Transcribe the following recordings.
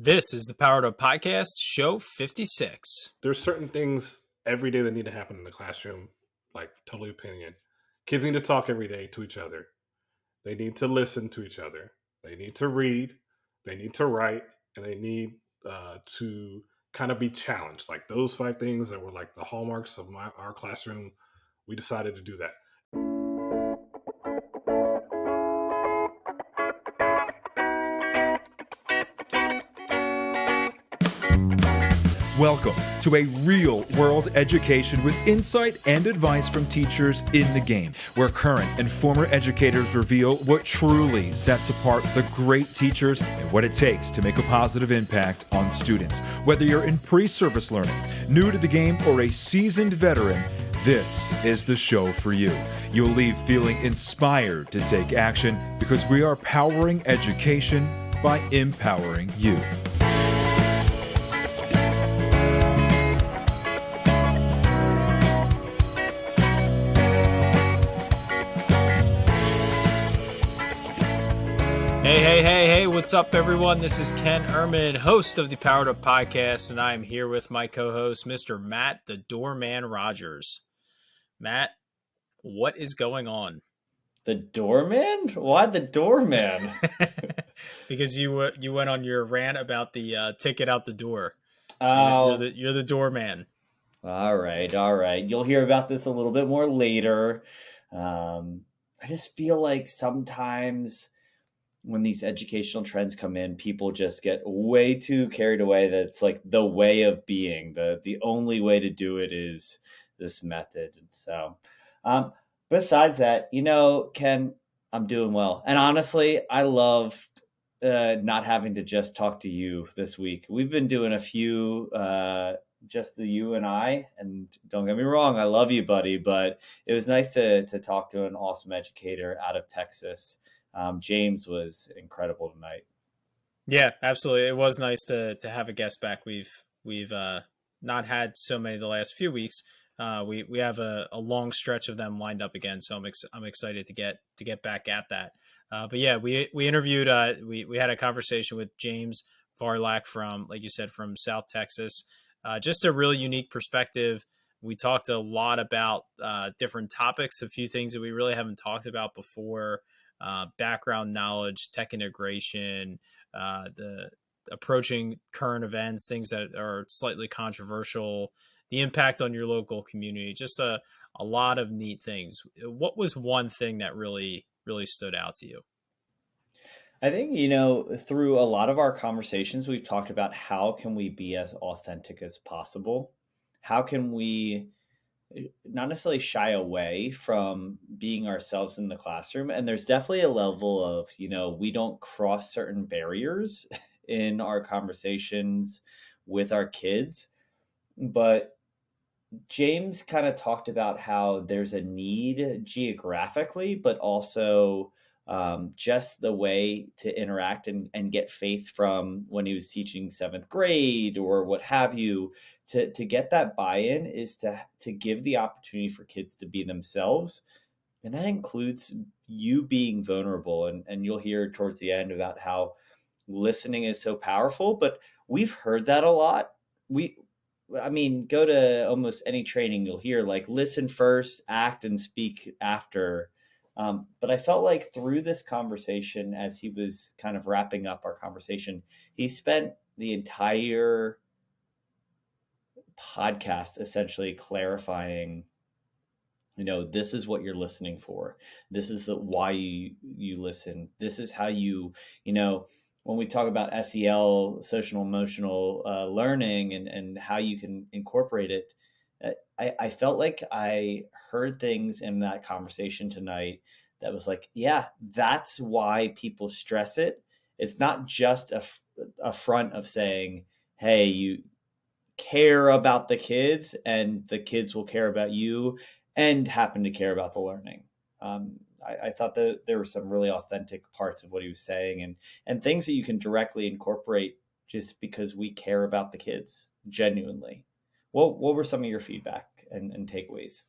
This is the Powered Up Podcast, show 56. There's certain things every day that need to happen in the classroom, like totally opinion. Kids need to talk every day to each other. They need to listen to each other. They need to read. They need to write, and they need to kind of be challenged. Like those 5 things that were like the hallmarks of our classroom. We decided to do that. Welcome to a real-world education with insight and advice from teachers in the game, where current and former educators reveal what truly sets apart the great teachers and what it takes to make a positive impact on students. Whether you're in pre-service learning, new to the game, or a seasoned veteran, this is the show for you. You'll leave feeling inspired to take action because we are powering education by empowering you. Hey, what's up, everyone? This is Ken Ehrman, host of the Powered Up Podcast, and I'm here with my co-host, Mr. Matt, the Doorman Rogers. Matt, what is going on? The doorman? Why the doorman? Because you went on your rant about the ticket out the door. So Oh, you're the doorman. all right. You'll hear about this a little bit more later. I just feel like sometimes when these educational trends come in, people just get way too carried away that it's like the way of being. The only way to do it is this method. And so, besides that, Ken, I'm doing well. And honestly, I loved not having to just talk to you this week. We've been doing a few, just the you and I, and don't get me wrong, I love you, buddy, but it was nice to talk to an awesome educator out of Texas. James was incredible tonight. Yeah, absolutely. It was nice to have a guest back. We've not had so many the last few weeks. We have a long stretch of them lined up again, so I'm excited to get back at that. But yeah, we interviewed. We had a conversation with James Varlack from, like you said, from South Texas. Just a really unique perspective. We talked a lot about different topics, a few things that we really haven't talked about before. Background knowledge, tech integration, the approaching current events, things that are slightly controversial, the impact on your local community, just a lot of neat things. What was one thing that really stood out to you? I think, through a lot of our conversations, we've talked about how can we be as authentic as possible? How can we not necessarily shy away from being ourselves in the classroom? And there's definitely a level of, we don't cross certain barriers in our conversations with our kids. But James kind of talked about how there's a need geographically, but also just the way to interact and get faith from when he was teaching 7th grade or what have you. To get that buy-in is to give the opportunity for kids to be themselves. And that includes you being vulnerable. And you'll hear towards the end about how listening is so powerful, but we've heard that a lot. Go to almost any training, you'll hear like listen first, act and speak after. But I felt like through this conversation, as he was kind of wrapping up our conversation, he spent the entire podcast essentially clarifying, this is what you're listening for. This is the why you listen. This is how you, when we talk about SEL, social emotional learning, and how you can incorporate it, I felt like I heard things in that conversation tonight that was like, yeah, that's why people stress it. It's not just a front of saying, hey, you care about the kids and the kids will care about you and happen to care about the learning. I thought that there were some really authentic parts of what he was saying and things that you can directly incorporate just because we care about the kids genuinely. What were some of your feedback and takeaways?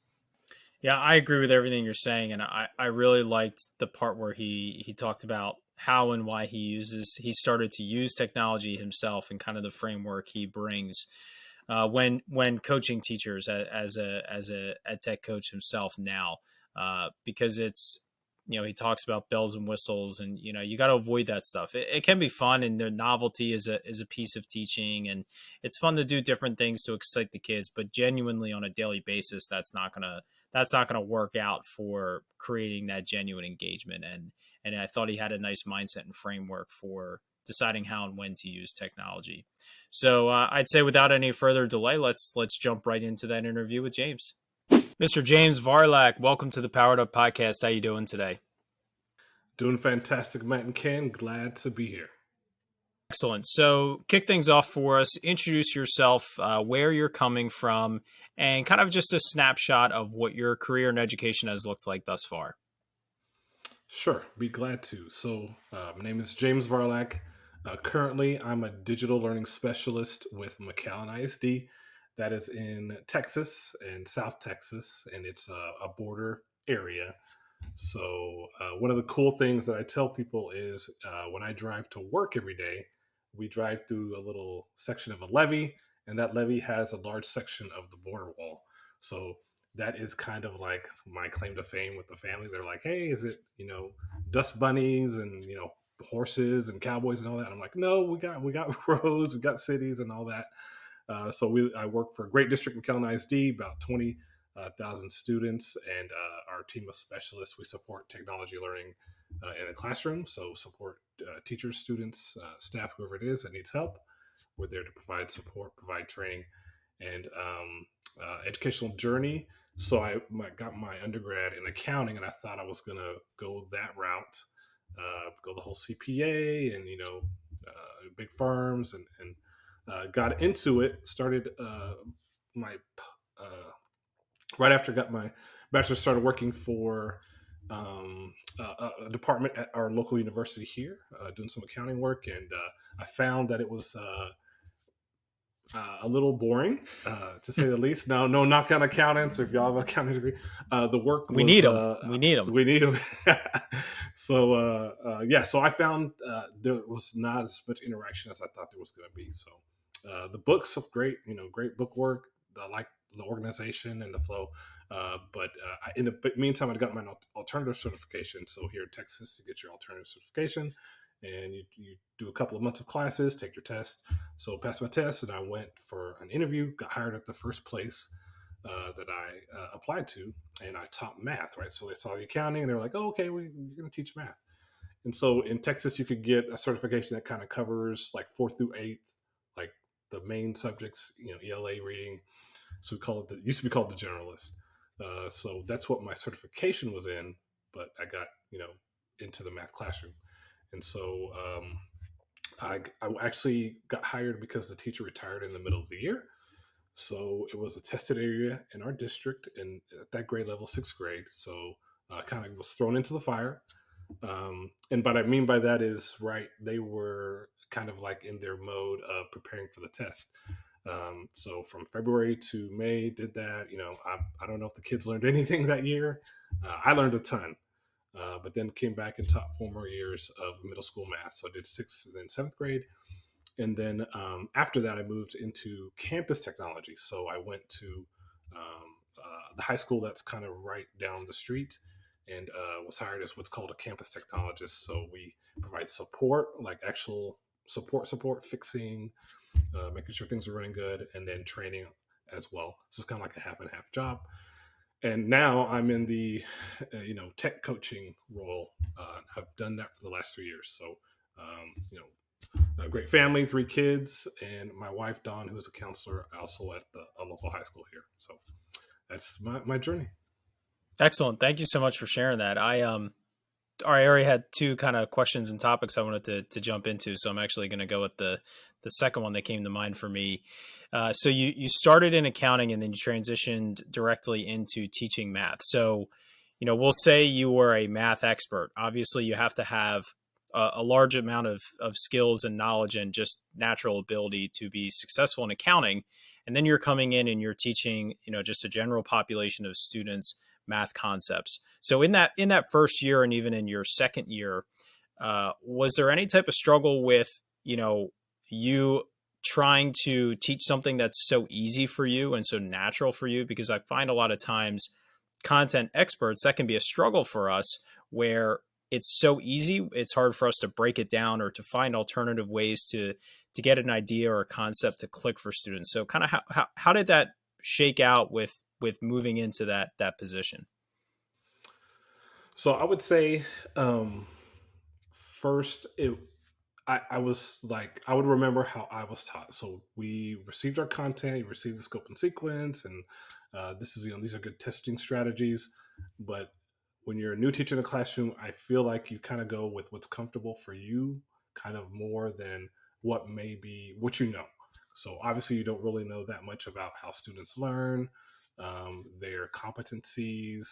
Yeah, I agree with everything you're saying, and I really liked the part where he talked about how and why he started to use technology himself and kind of the framework he brings when coaching teachers as a ed tech coach himself now, because it's, he talks about bells and whistles, and you got to avoid that stuff. It can be fun, and the novelty is a piece of teaching, and it's fun to do different things to excite the kids, but genuinely on a daily basis, that's not gonna work out for creating that genuine engagement. And I thought he had a nice mindset and framework for deciding how and when to use technology. So I'd say without any further delay, let's jump right into that interview with James. Mr. James Varlack, welcome to the Powered Up Podcast. How you doing today? Doing fantastic, Matt and Ken. Glad to be here. Excellent. So kick things off for us. Introduce yourself, where you're coming from, and kind of just a snapshot of what your career in education has looked like thus far. Sure, be glad to. So, my name is James Varlack. Currently, I'm a digital learning specialist with McAllen ISD. That is in Texas and South Texas, and it's a border area. So, one of the cool things that I tell people is when I drive to work every day, we drive through a little section of a levee, and that levee has a large section of the border wall. So, that is kind of like my claim to fame with the family. They're like, "Hey, is it dust bunnies and horses and cowboys and all that?" I'm like, "No, we got roads, we got cities and all that." I work for a great district in McAllen ISD, about 20,000 students, and our team of specialists. We support technology learning in the classroom, so support teachers, students, staff, whoever it is that needs help. We're there to provide support, provide training, and educational journey. So got my undergrad in accounting, and I thought I was going to go that route, go the whole CPA and big firms, and got into it. Started my right after I got my bachelor's, started working for a department at our local university here, doing some accounting work, and I found that it was a little boring, to say the least. Now, no knock on accountants, if y'all have an accounting degree. The work We was need them. We need them. we need them. So I found there was not as much interaction as I thought there was going to be. So the books are great, great book work. I like the organization and the flow. In the meantime, I got my alternative certification. So here in Texas, you get your alternative certification, and you do a couple of months of classes, take your test. So passed my test, and I went for an interview, got hired at the first place that I applied to, and I taught math, right? So they saw the accounting, and they were like, "Oh, okay, you're going to teach math." And so in Texas, you could get a certification that kind of covers like 4th through 8th, like the main subjects, ELA reading. So we call it used to be called the generalist. So that's what my certification was in, but I got, into the math classroom. And so I actually got hired because the teacher retired in the middle of the year. So it was a tested area in our district, and at that grade level, 6th grade. So kind of was thrown into the fire. And what I mean by that is, right, they were kind of like in their mode of preparing for the test. So from February to May, did that. I don't know if the kids learned anything that year. I learned a ton. But then came back and taught 4 more years of middle school math. So I did 6th and then 7th grade. And then after that, I moved into campus technology. So I went to the high school that's kind of right down the street, and was hired as what's called a campus technologist. So we provide support, like actual support, fixing, making sure things are running good, and then training as well. So it's kind of like a half and half job. And now I'm in the tech coaching role. I've done that for the last 3 years. So a great family, 3 kids, and my wife Dawn, who's a counselor also at a local high school here. So that's my journey. Excellent. Thank you so much for sharing that. I already had 2 kind of questions and topics I wanted to jump into, so I'm actually going to go with the second one that came to mind for me. So you started in accounting, and then you transitioned directly into teaching math. So, we'll say you were a math expert. Obviously, you have to have a large amount of skills and knowledge and just natural ability to be successful in accounting. And then you're coming in and you're teaching, just a general population of students math concepts. So in that first year, and even in your second year, Was there any type of struggle with, you trying to teach something that's so easy for you and so natural for you? Because I find a lot of times content experts, that can be a struggle for us, where it's so easy, it's hard for us to break it down or to find alternative ways to get an idea or a concept to click for students. So kind of how did that shake out with moving into that position? So I would say, first, I was like, I would remember how I was taught. So we received our content, you received the scope and sequence, and this is, these are good testing strategies. But when you're a new teacher in the classroom, I feel like you kind of go with what's comfortable for you, kind of more than what may be what you know. So obviously, you don't really know that much about how students learn, their competencies,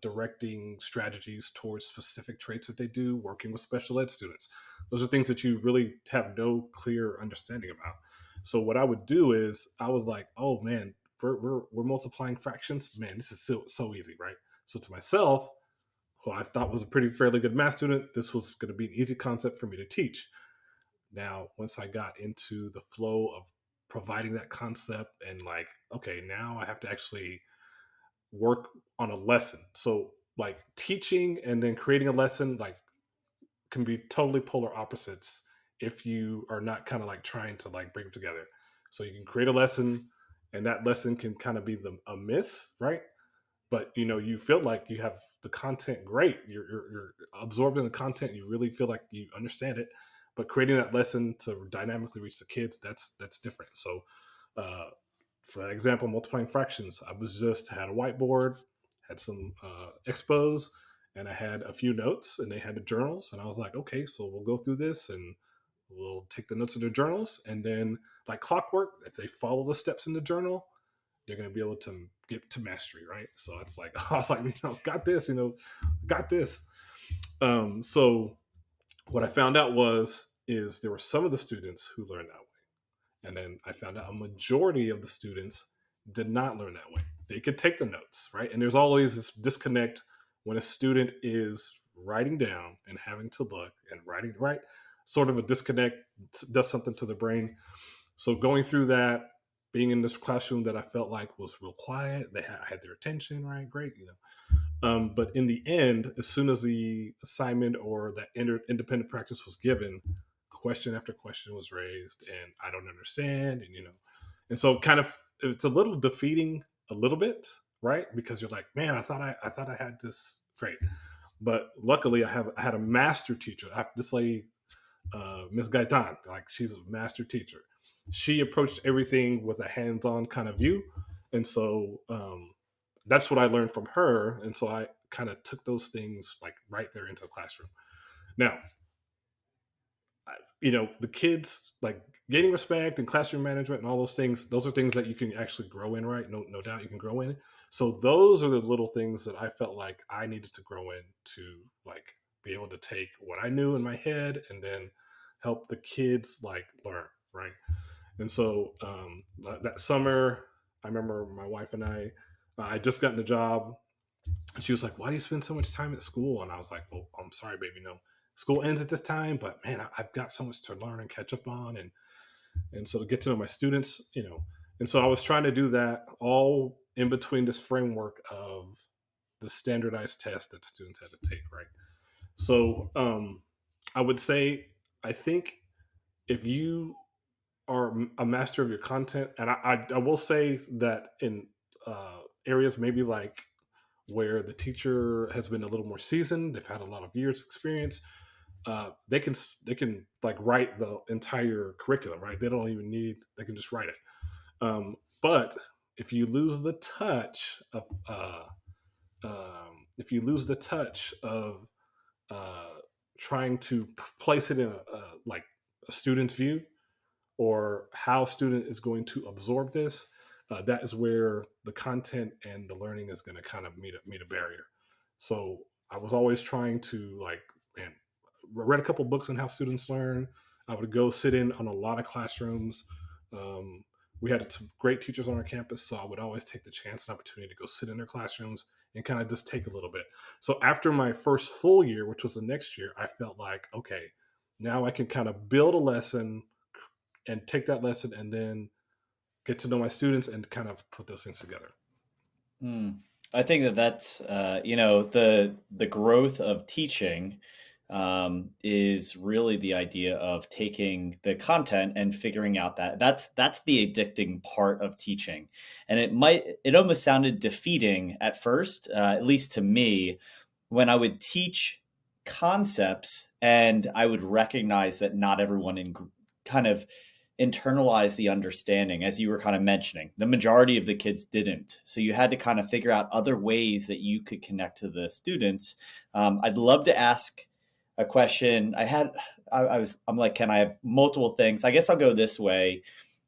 directing strategies towards specific traits that they do, working with special ed students. Those are things that you really have no clear understanding about. So what I would do is I was like, oh man, we're multiplying fractions. Man, this is so easy, right? So to myself, who I thought was a pretty fairly good math student, this was going to be an easy concept for me to teach. Now, once I got into the flow of providing that concept and like, okay, now I have to actually work on a lesson. So like teaching and then creating a lesson like can be totally polar opposites if you are not kind of like trying to like bring them together. So you can create a lesson and that lesson can kind of be a miss, right? But you feel like you have the content great. You're absorbed in the content. You really feel like you understand it. But creating that lesson to dynamically reach the kids, that's different. So uh, for example, multiplying fractions, I was just had a whiteboard, had some expos, and I had a few notes, and they had the journals, and I was like, okay, so we'll go through this, and we'll take the notes in the journals, and then like clockwork, if they follow the steps in the journal, they're going to be able to get to mastery, right? So it's like I was like, got this, got this. So what I found out is there were some of the students who learned that way. And then I found out a majority of the students did not learn that way. They could take the notes, right? And there's always this disconnect when a student is writing down and having to look and writing, right? Sort of a disconnect does something to the brain. So going through that, being in this classroom that I felt like was real quiet, I had their attention, right? Great, but in the end, as soon as the assignment or that independent practice was given, question after question was raised, and I don't understand, and so kind of it's a little defeating, a little bit, right? Because you're like, man, I thought I had this great, but luckily I had a master teacher. This lady, Miss Gaitan, like she's a master teacher. She approached everything with a hands-on kind of view, and so that's what I learned from her. And so I kind of took those things like right there into the classroom. Now, the kids like gaining respect and classroom management and all those things. Those are things that you can actually grow in, right? No doubt you can grow in. So those are the little things that I felt like I needed to grow in to like be able to take what I knew in my head and then help the kids like learn, right? And so that summer, I remember my wife and I just gotten a job. And she was like, "Why do you spend so much time at school?" And I was like, "Well, I'm sorry, baby. No, school ends at this time, but man, I've got so much to learn and catch up on, and so to get to know my students, And so I was trying to do that all in between this framework of the standardized test that students had to take, right? So I would say, I think if you are a master of your content, and I will say that in areas maybe like where the teacher has been a little more seasoned, they've had a lot of years of experience, they can like write the entire curriculum, right? They don't even need, they can just write it. But if you lose the touch of if you lose the touch of uh, trying to place it in like a student's view, or how student is going to absorb this, that is where the content and the learning is going to kind of meet a barrier. So I was always trying to like, man, read a couple books on how students learn. I would go sit in on a lot of classrooms, um, we had some great teachers on our campus, so I would always take the chance and opportunity to go sit in their classrooms and kind of just take a little bit. So after my first full year, which was the next year, I felt like, okay, now I can kind of build a lesson and take that lesson and then get to know my students and kind of put those things together. Hmm. I think that that's the growth of teaching is really the idea of taking the content and figuring out that's the addicting part of teaching, and it almost sounded defeating at first, at least to me, when I would teach concepts and I would recognize that not everyone kind of internalize the understanding, as you were kind of mentioning. The majority of the kids didn't. So you had to kind of figure out other ways that you could connect to the students. I'd love to ask a question. I'm like, can I have multiple things? I guess I'll go this way,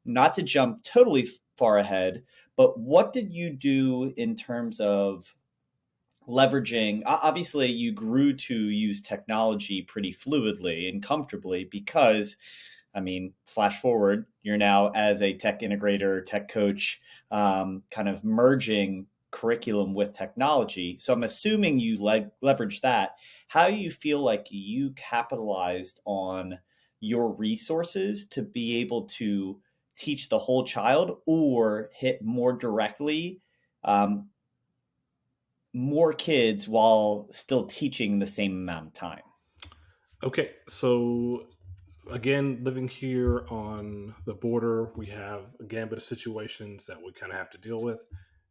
not to jump totally far ahead, but what did you do in terms of leveraging? Obviously you grew to use technology pretty fluidly and comfortably because, I mean, flash forward, you're now as a tech integrator, tech coach, kind of merging curriculum with technology. So I'm assuming you leverage that. How do you feel like you capitalized on your resources to be able to teach the whole child or hit more directly um, more kids while still teaching the same amount of time? Okay, so again, living here on the border, we have a gambit of situations that we kind of have to deal with.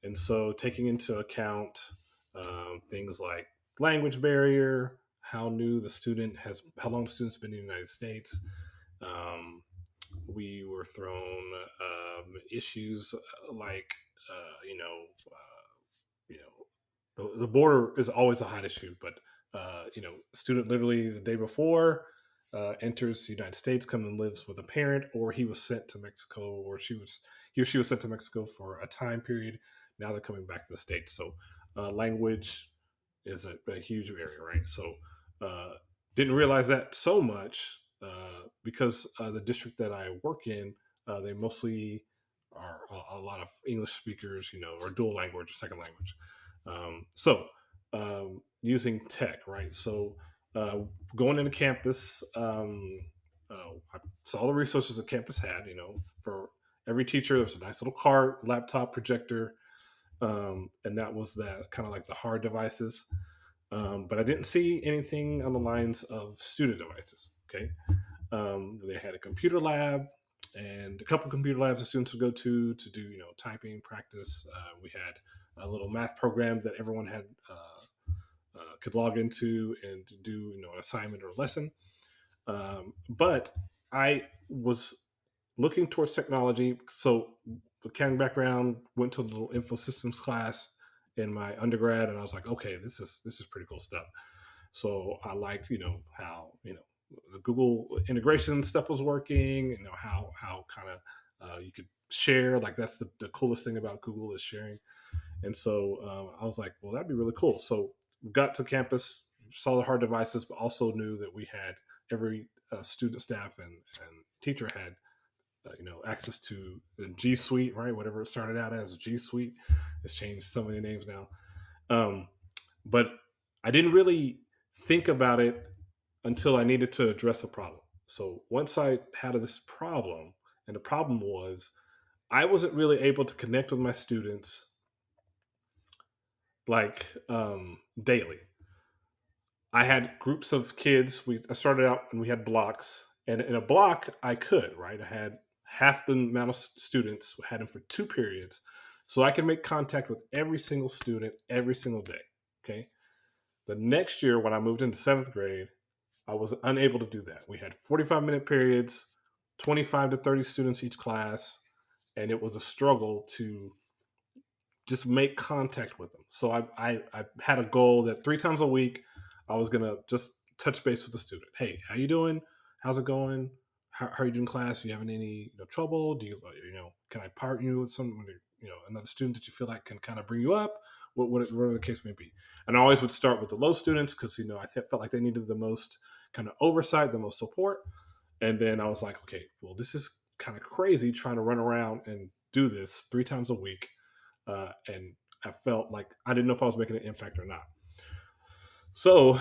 And so, taking into account things like language barrier, how long the student's been in the United States, um, we were thrown issues like, you know, you know, the border is always a hot issue, but student literally the day before enters the United States, comes and lives with a parent, or he was sent to Mexico, or he or she was sent to Mexico for a time period. Now they're coming back to the States. So language is a huge area, right? So uh, didn't realize that so much because the district that I work in, they mostly are a lot of English speakers, or dual language or second language. Using tech, right? So uh, going into campus, I saw the resources the campus had. For every teacher, there's a nice little cart, laptop, projector, and that was that kind of like the hard devices. But I didn't see anything on the lines of student devices. Okay, they had a computer lab and a couple computer labs the students would go to do typing practice. We had a little math program that everyone had could log into and do an assignment or a lesson. But I was looking towards technology. So, accounting background, went to a little info systems class in my undergrad, and I was like, okay, this is pretty cool stuff. So I liked, how the Google integration stuff was working. How kind of you could share. Like that's the coolest thing about Google is sharing. And so I was like, well, that'd be really cool. So got to campus, saw the hard devices, but also knew that we had every student, staff, and teacher had access to the G Suite, right? Whatever it started out as, G Suite. It's changed so many names now. But I didn't really think about it until I needed to address a problem. So once I had this problem, and the problem was I wasn't really able to connect with my students like daily. I had groups of kids. I started out and we had blocks, and in a block I could, right. I had half the amount of students. I had them for 2 periods, so I could make contact with every single student every single day. Okay. The next year, when I moved into seventh grade, I was unable to do that. We had 45-minute periods, 25 to 30 students each class, and it was a struggle to just make contact with them. So I had a goal that 3 times a week I was gonna just touch base with the student. Hey, how you doing? How's it going? How are you doing in class? Are you having any trouble? Do you can I partner you with someone, another student that you feel like can kind of bring you up? Whatever the case may be. And I always would start with the low students because felt like they needed the most kind of oversight, the most support. And then I was like, okay, well, this is kind of crazy trying to run around and do this 3 times a week. And I felt like I didn't know if I was making an impact or not. So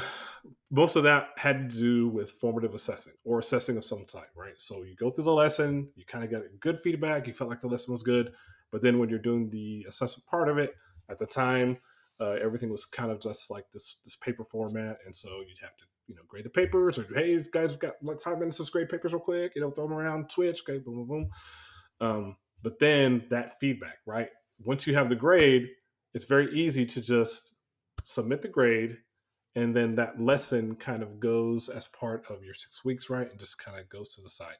most of that had to do with formative assessing or assessing of some type, right? So you go through the lesson, you kind of get good feedback, you felt like the lesson was good, but then when you're doing the assessment part of it, at the time, everything was kind of just like this paper format, and so you'd have to grade the papers, or hey, guys, we've got like 5 minutes to grade papers real quick, throw them around Twitch, okay, boom, boom, boom. But then that feedback, right? Once you have the grade, it's very easy to just submit the grade, and then that lesson kind of goes as part of your 6 weeks, right? And just kind of goes to the side.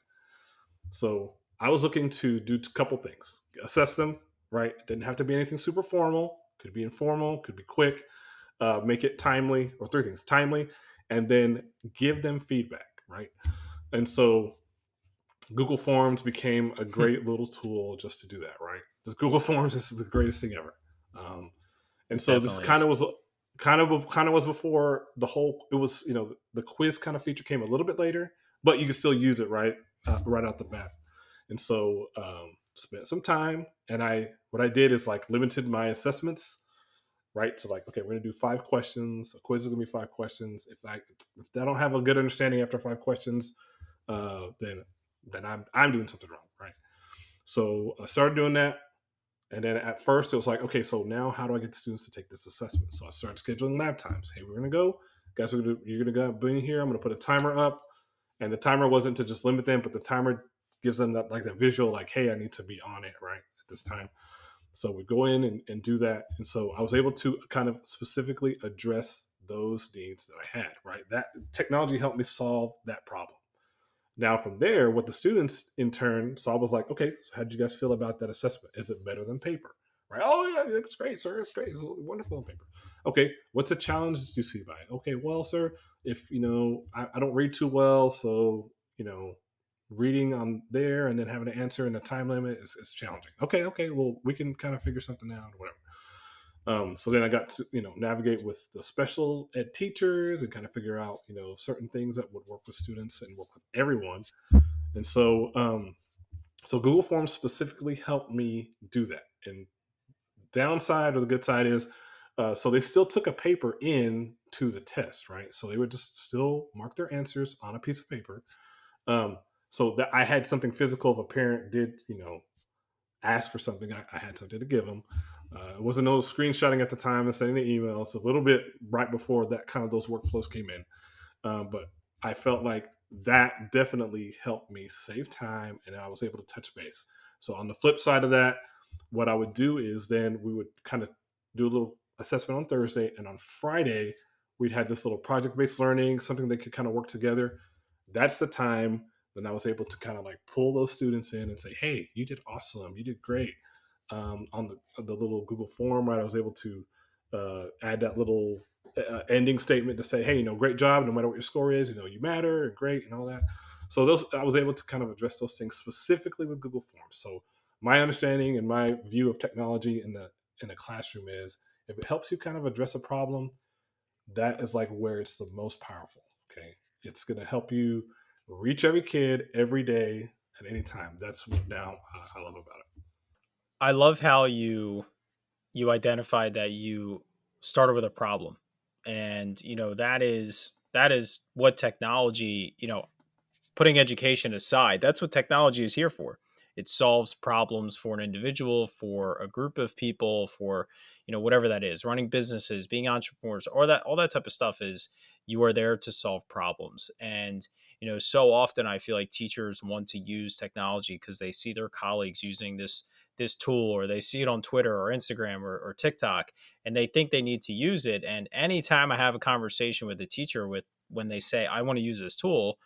So I was looking to do a couple things: assess them, right? It didn't have to be anything super formal. Could be informal, could be quick. Make it timely, or 3 things: timely, and then give them feedback, right? And so Google Forms became a great little tool just to do that, right? The Google Forms is the greatest thing ever. And It so this definitely is. kind of was before the whole. It was the quiz kind of feature came a little bit later, but you can still use it right out the bat. And so spent some time, and what I did is like limited my assessments, right? So like, okay, we're gonna do 5 questions. A quiz is gonna be 5 questions. If I don't have a good understanding after 5 questions, then I'm doing something wrong, right? So I started doing that, and then at first it was like, okay, so now how do I get the students to take this assessment? So I started scheduling lab times. Hey, we're gonna go, guys. You're gonna go in here. I'm gonna put a timer up, and the timer wasn't to just limit them, but the timer gives them that visual, like, hey, I need to be on it right at this time. So we go in and do that, and so I was able to kind of specifically address those needs that I had. Right, that technology helped me solve that problem. Now, from there, what the students in turn saw was like, okay, so how did you guys feel about that assessment? Is it better than paper? Right? Oh, yeah, it's great, sir. It's great. It's wonderful on paper. Okay, what's a challenge that you see by it? Okay, well, sir, if, I don't read too well, so, reading on there and then having to answer in a time limit is challenging. Okay, well, we can kind of figure something out or whatever. So then I got to navigate with the special ed teachers and kind of figure out certain things that would work with students and work with everyone. And so Google Forms specifically helped me do that. And downside or the good side is, so they still took a paper in to the test, right? So they would just still mark their answers on a piece of paper. So that I had something physical. If a parent did ask for something, I had something to give them. It wasn't no screenshotting at the time and sending the emails. A little bit right before that, kind of those workflows came in, but I felt like that definitely helped me save time, and I was able to touch base. So on the flip side of that, what I would do is then we would kind of do a little assessment on Thursday, and on Friday we'd had this little project-based learning, something they could kind of work together. That's the time then I was able to kind of like pull those students in and say, hey, you did awesome, you did great. On the little Google form, right, I was able to add that little ending statement to say, hey, great job, no matter what your score is, you matter, great, and all that. So those, I was able to kind of address those things specifically with Google Forms. So my understanding and my view of technology in the classroom is, if it helps you kind of address a problem, that is like where it's the most powerful. Okay, it's going to help you reach every kid every day at any time. That's what now I love about it. I love how you identified that you started with a problem, and that is what technology, putting education aside, that's what technology is here for. It solves problems for an individual, for a group of people, for whatever that is, running businesses, being entrepreneurs, or that all that type of stuff. Is you are there to solve problems. And so often I feel like teachers want to use technology because they see their colleagues using this tool, or they see it on Twitter or Instagram or TikTok, and they think they need to use it. And anytime I have a conversation with a teacher, with when they say I want to use this tool,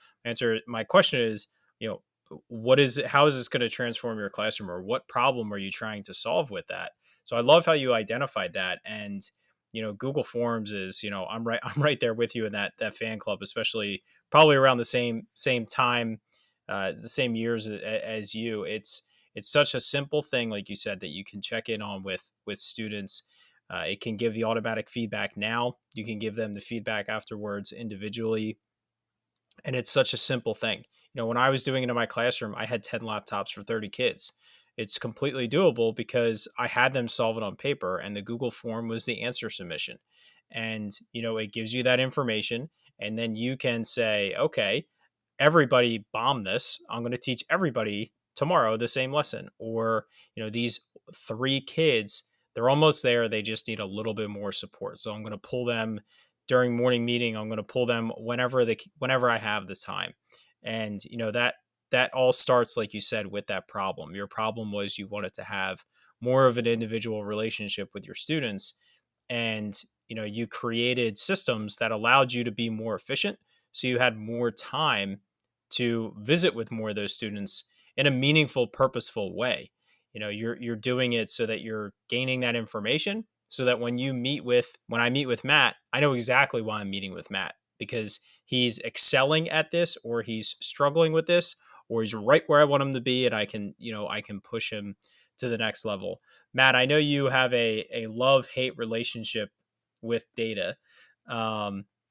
my question is, you know what is it, how is this going to transform your classroom, or what problem are you trying to solve with that? So I love how you identified that. And Google Forms is, I'm right there with you in that fan club, especially probably around the same time, the same years as you. It's such a simple thing, like you said, that you can check in on with students. It can give the automatic feedback now. You can give them the feedback afterwards individually, and it's such a simple thing. when I was doing it in my classroom, I had 10 laptops for 30 kids. It's completely doable because I had them solve it on paper, and the Google form was the answer submission. And, it gives you that information. And then you can say, okay, everybody bomb this. I'm going to teach everybody tomorrow the same lesson. Or, these 3 kids, they're almost there. They just need a little bit more support. So I'm going to pull them during morning meeting. I'm going to pull them whenever I have the time. And, that all starts, like you said, with that problem. Your problem was you wanted to have more of an individual relationship with your students, and you created systems that allowed you to be more efficient, so you had more time to visit with more of those students in a meaningful, purposeful way. You're doing it so that you're gaining that information, so that when I meet with Matt, I know exactly why I'm meeting with Matt, because he's excelling at this, or he's struggling with this, or he's right where I want him to be, and I can push him to the next level. Matt, I know you have a love hate relationship with data.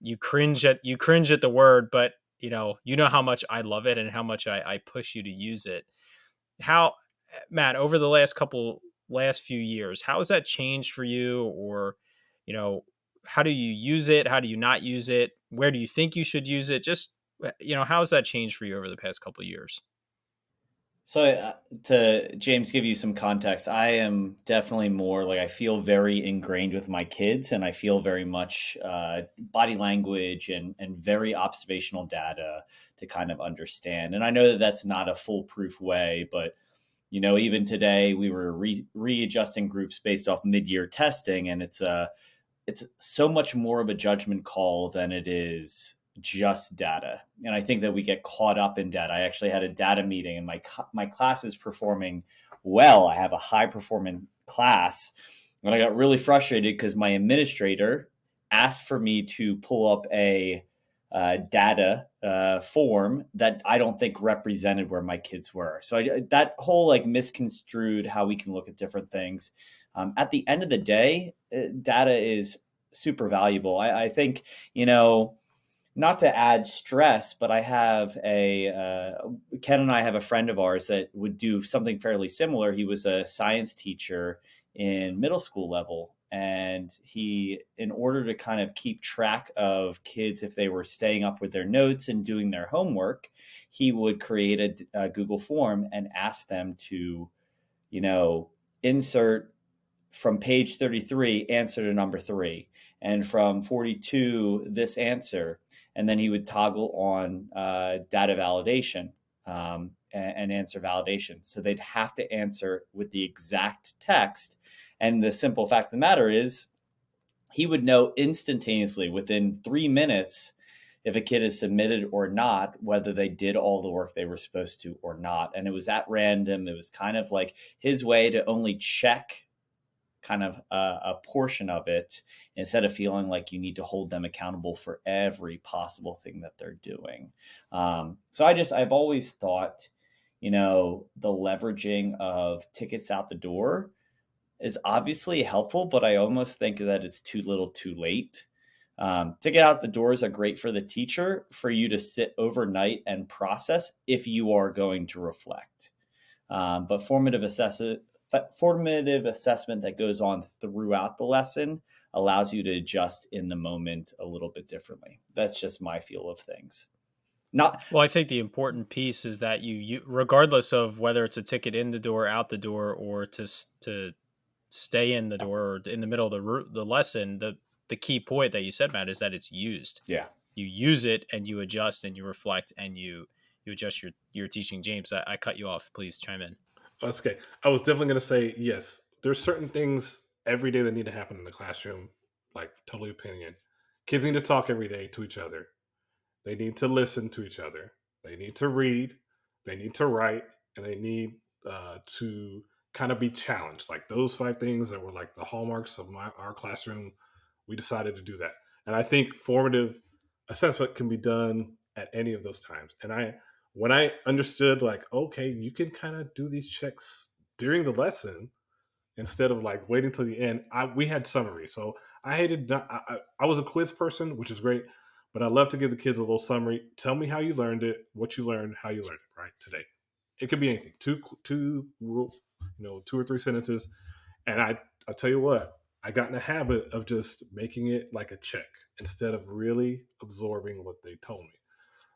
You cringe at the word, but you know how much I love it and how much I push you to use it. How, Matt, over the last few years, how has that changed for you? Or, you know, how do you use it? How do you not use it? Where do you think you should use it? Just, how has that changed for you over the past couple of years? So, to James, give you some context, I am definitely more like I feel very ingrained with my kids, and I feel very much body language and very observational data to kind of understand. And I know that that's not a foolproof way, but even today we were readjusting groups based off mid-year testing, and it's so much more of a judgment call than it is just data. And I think that we get caught up in data. I actually had a data meeting, and my class is performing well. I have a high performing class, and I got really frustrated because my administrator asked for me to pull up a data form that I don't think represented where my kids were. So that whole like misconstrued how we can look at different things. At the end of the day, data is super valuable. I think, not to add stress, but I have Ken and I have a friend of ours that would do something fairly similar. He was a science teacher in middle school level. And he, in order to kind of keep track of kids if they were staying up with their notes and doing their homework, he would create a Google form and ask them to, insert from page 33, answer to number 3, and from 42, this answer. And then he would toggle on data validation and answer validation. So they'd have to answer with the exact text. And the simple fact of the matter is, he would know instantaneously within 3 minutes if a kid is submitted or not, whether they did all the work they were supposed to or not. And it was at random. It was kind of like his way to only check kind of a portion of it, instead of feeling like you need to hold them accountable for every possible thing that they're doing. So I've always thought, the leveraging of tickets out the door is obviously helpful, but I almost think that it's too little too late. Ticket out the doors are great for the teacher, for you to sit overnight and process if you are going to reflect. But formative assessment that goes on throughout the lesson allows you to adjust in the moment a little bit differently. That's just my feel of things. Not Well, I think the important piece is that you regardless of whether it's a ticket in the door, out the door, or to stay in the door or in the middle of the lesson, the key point that you said, Matt, is that it's used. Yeah. You use it and you adjust and you reflect and you adjust your teaching. James, I cut you off. Please chime in. That's okay. I was definitely going to say yes. There's certain things every day that need to happen in the classroom, like totally opinion. Kids need to talk every day to each other. They need to listen to each other. They need to read. They need to write, and they need to kind of be challenged. Like those 5 things that were like the hallmarks of our classroom. We decided to do that, and I think formative assessment can be done at any of those times. And when I understood, like, okay, you can kind of do these checks during the lesson instead of like waiting till the end. We had summary, so I hated. I was a quiz person, which is great, But I love to give the kids a little summary. Tell me how you learned it, what you learned, how you learned it, right? Today. It could be anything. Two or three sentences. And I tell you what, I got in the habit of just making it like a check instead of really absorbing what they told me.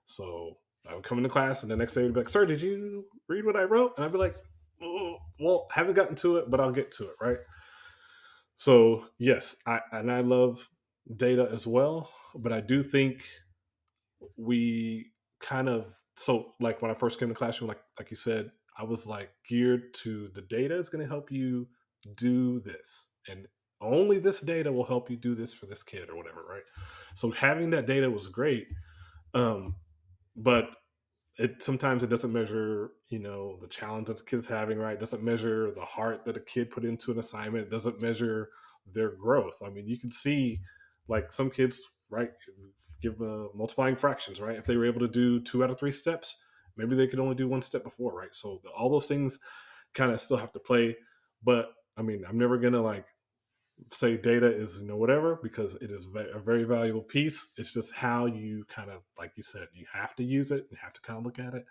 So I would come into class and the next day would be like, "Sir, did you read what I wrote?" And I'd be like, "Oh, well, haven't gotten to it, but I'll get to it," right? So yes, I love data as well, but I do think we kind of, so like when I first came to classroom, like you said, I was like geared to the data is going to help you do this, and only this data will help you do this for this kid or whatever, right? So having that data was great, um, but it sometimes it doesn't measure, the challenge that the kid's having, right? It doesn't measure the heart that a kid put into an assignment. It doesn't measure their growth. I mean, you can see like some kids, right, give multiplying fractions, right? If they were able to do 2 out of 3 steps, maybe they could only do 1 step before, right? So all those things kind of still have to play. But I mean, I'm never gonna like say data is whatever, because it is a very valuable piece. It's just how you kind of, like you said, you have to use it, you have to kind of look at it.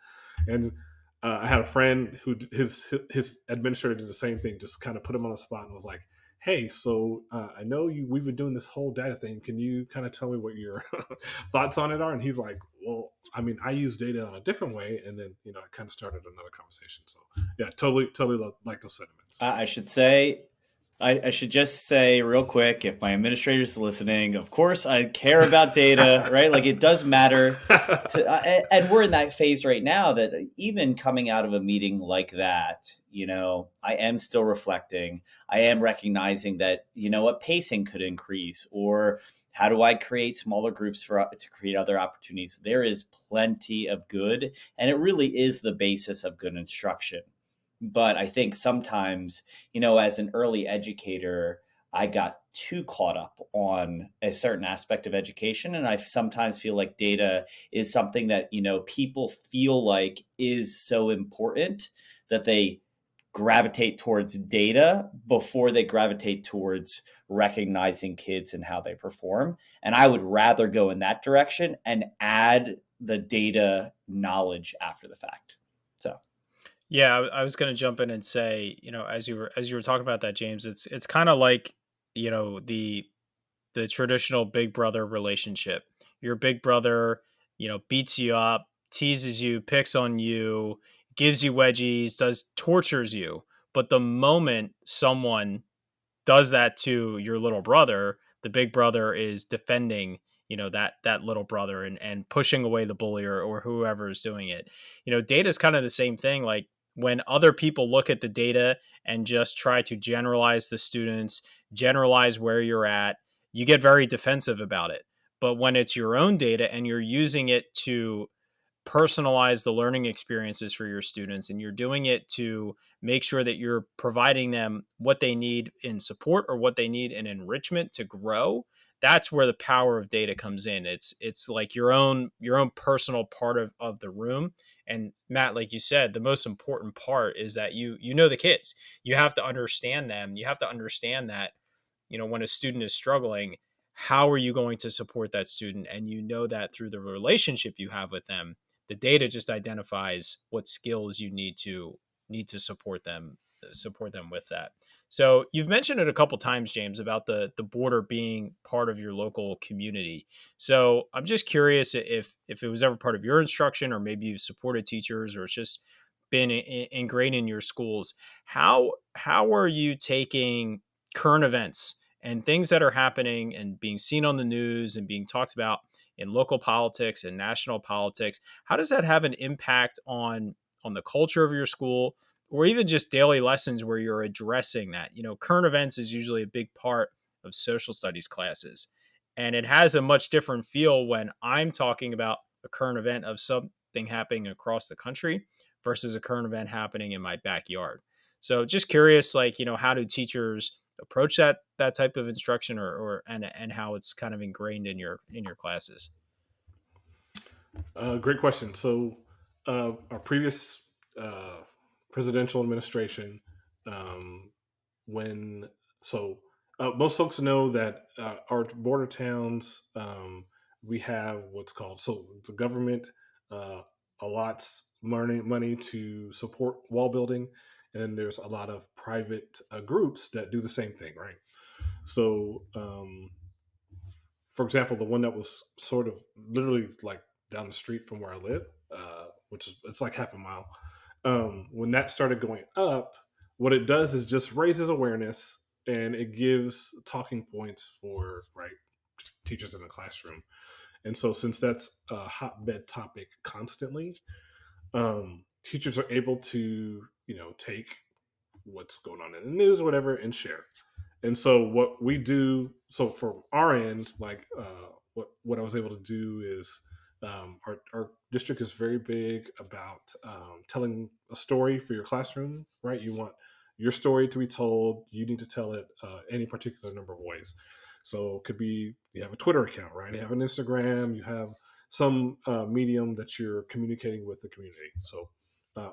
And I had a friend who his administrator did the same thing, just kind of put him on the spot and was like, "Hey, so I know we've been doing this whole data thing, can you kind of tell me what your thoughts on it are?" And he's like, "Well, I mean, I use data on a different way." And then I kind of started another conversation. So yeah, totally like those sentiments. I should just say real quick, if my administrator's listening, of course I care about data, right? Like it does matter. And we're in that phase right now that even coming out of a meeting like that, I am still reflecting. I am recognizing that, what pacing could increase, or how do I create smaller groups to create other opportunities? There is plenty of good, and it really is the basis of good instruction. But I think sometimes, as an early educator, I got too caught up on a certain aspect of education. And I sometimes feel like data is something that, people feel like is so important that they gravitate towards data before they gravitate towards recognizing kids and how they perform. And I would rather go in that direction and add the data knowledge after the fact. So. Yeah, I was going to jump in and say, as you were talking about that, James, it's kind of like, the traditional big brother relationship. Your big brother, beats you up, teases you, picks on you, gives you wedgies, tortures you. But the moment someone does that to your little brother, the big brother is defending, that little brother, and pushing away the bully, or whoever is doing it. Data is kind of the same thing. Like when other people look at the data and just try to generalize the students, generalize where you're at, you get very defensive about it. But when it's your own data and you're using it to personalize the learning experiences for your students, and you're doing it to make sure that you're providing them what they need in support or what they need in enrichment to grow, that's where the power of data comes in. It's like your own personal part of the room. And Matt, like you said, the most important part is that you know the kids. You have to understand them. You have to understand that, when a student is struggling, how are you going to support that student? And that through the relationship you have with them. The data just identifies what skills you need to support them with that. So you've mentioned it a couple times, James, about the border being part of your local community. So I'm just curious if it was ever part of your instruction, or maybe you've supported teachers, or it's just been ingrained in your schools. How are you taking current events and things that are happening and being seen on the news and being talked about in local politics and national politics? How does that have an impact on the culture of your school, or even just daily lessons where you're addressing that? Current events is usually a big part of social studies classes, and it has a much different feel when I'm talking about a current event of something happening across the country versus a current event happening in my backyard. So just curious, like, how do teachers approach that type of instruction, or how it's kind of ingrained in your classes? Great question. So, our previous presidential administration, um, when most folks know that our border towns, we have what's called, so the government uh, allots money to support wall building, and then there's a lot of private groups that do the same thing, right? So for example, the one that was sort of literally like down the street from where I live, which is, it's like half a mile. When that started going up, what it does is just raises awareness, and it gives talking points for, right, teachers in the classroom. And so since that's a hotbed topic constantly, teachers are able to, take what's going on in the news or whatever and share. And so what we do, so from our end, like what I was able to do is, our district is very big about telling a story for your classroom, right? You want your story to be told. You need to tell it any particular number of ways. So it could be, you have a Twitter account, right? You have an Instagram, you have some medium that you're communicating with the community. So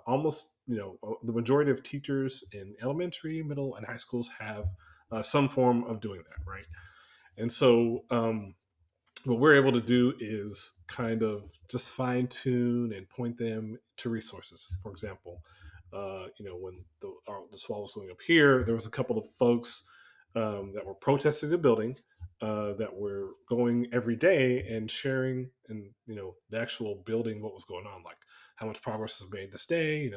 almost, the majority of teachers in elementary, middle, and high schools have some form of doing that, right? And so what we're able to do is kind of just fine tune and point them to resources. For example, when the wall was going up here, there was a couple of folks that were protesting the building, that were going every day and sharing, and the actual building, what was going on, like how much progress is made this day.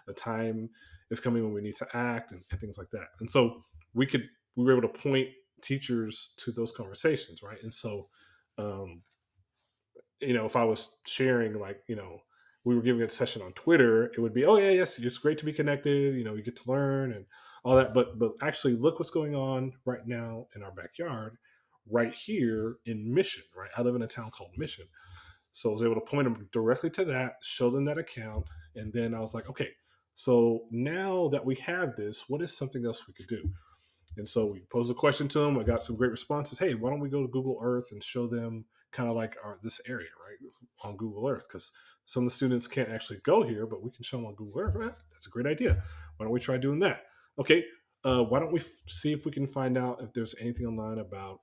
The time is coming when we need to act, and things like that. And so we were able to point teachers to those conversations, right? And so um, if I was sharing, like, we were giving a session on Twitter, it would be, oh yeah, yes, it's great to be connected. You get to learn and all that, but actually look what's going on right now in our backyard, right here in Mission, right? I live in a town called Mission, so I was able to point them directly to that, show them that account, and then I was like, okay, so now that we have this, what is something else we could do? And so we posed a question to them. I got some great responses. Hey, why don't we go to Google Earth and show them kind of like this area, right, on Google Earth? Because some of the students can't actually go here, but we can show them on Google Earth. That's a great idea. Why don't we try doing that? Okay, why don't we see if we can find out if there's anything online about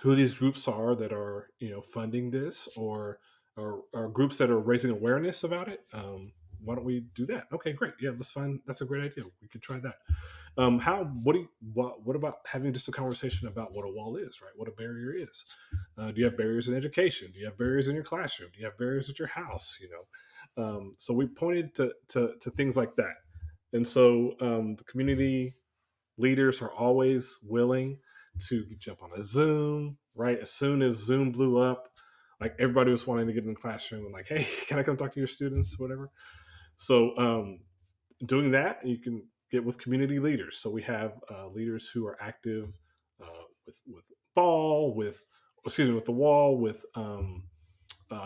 who these groups are that are funding this, or groups that are raising awareness about it. Why don't we do that? Okay, great. Yeah, let's find. That's a great idea. We could try that. How? What about having just a conversation about what a wall is, right? What a barrier is. Do you have barriers in education? Do you have barriers in your classroom? Do you have barriers at your house? So we pointed to things like that, and so the community leaders are always willing to jump on a Zoom, right? As soon as Zoom blew up, like everybody was wanting to get in the classroom and like, hey, can I come talk to your students, whatever. So doing that, you can get with community leaders. So we have leaders who are active with ball, with the wall, with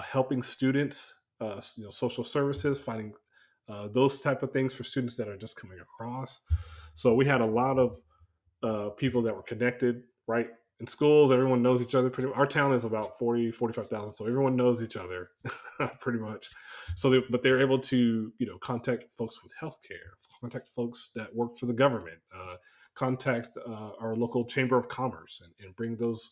helping students, social services, finding those type of things for students that are just coming across. So we had a lot of people that were connected, right? In schools, everyone knows each other. Our town is about 45,000, so everyone knows each other pretty much. So, but they're able to, contact folks with healthcare, contact folks that work for the government, contact our local chamber of commerce, and bring those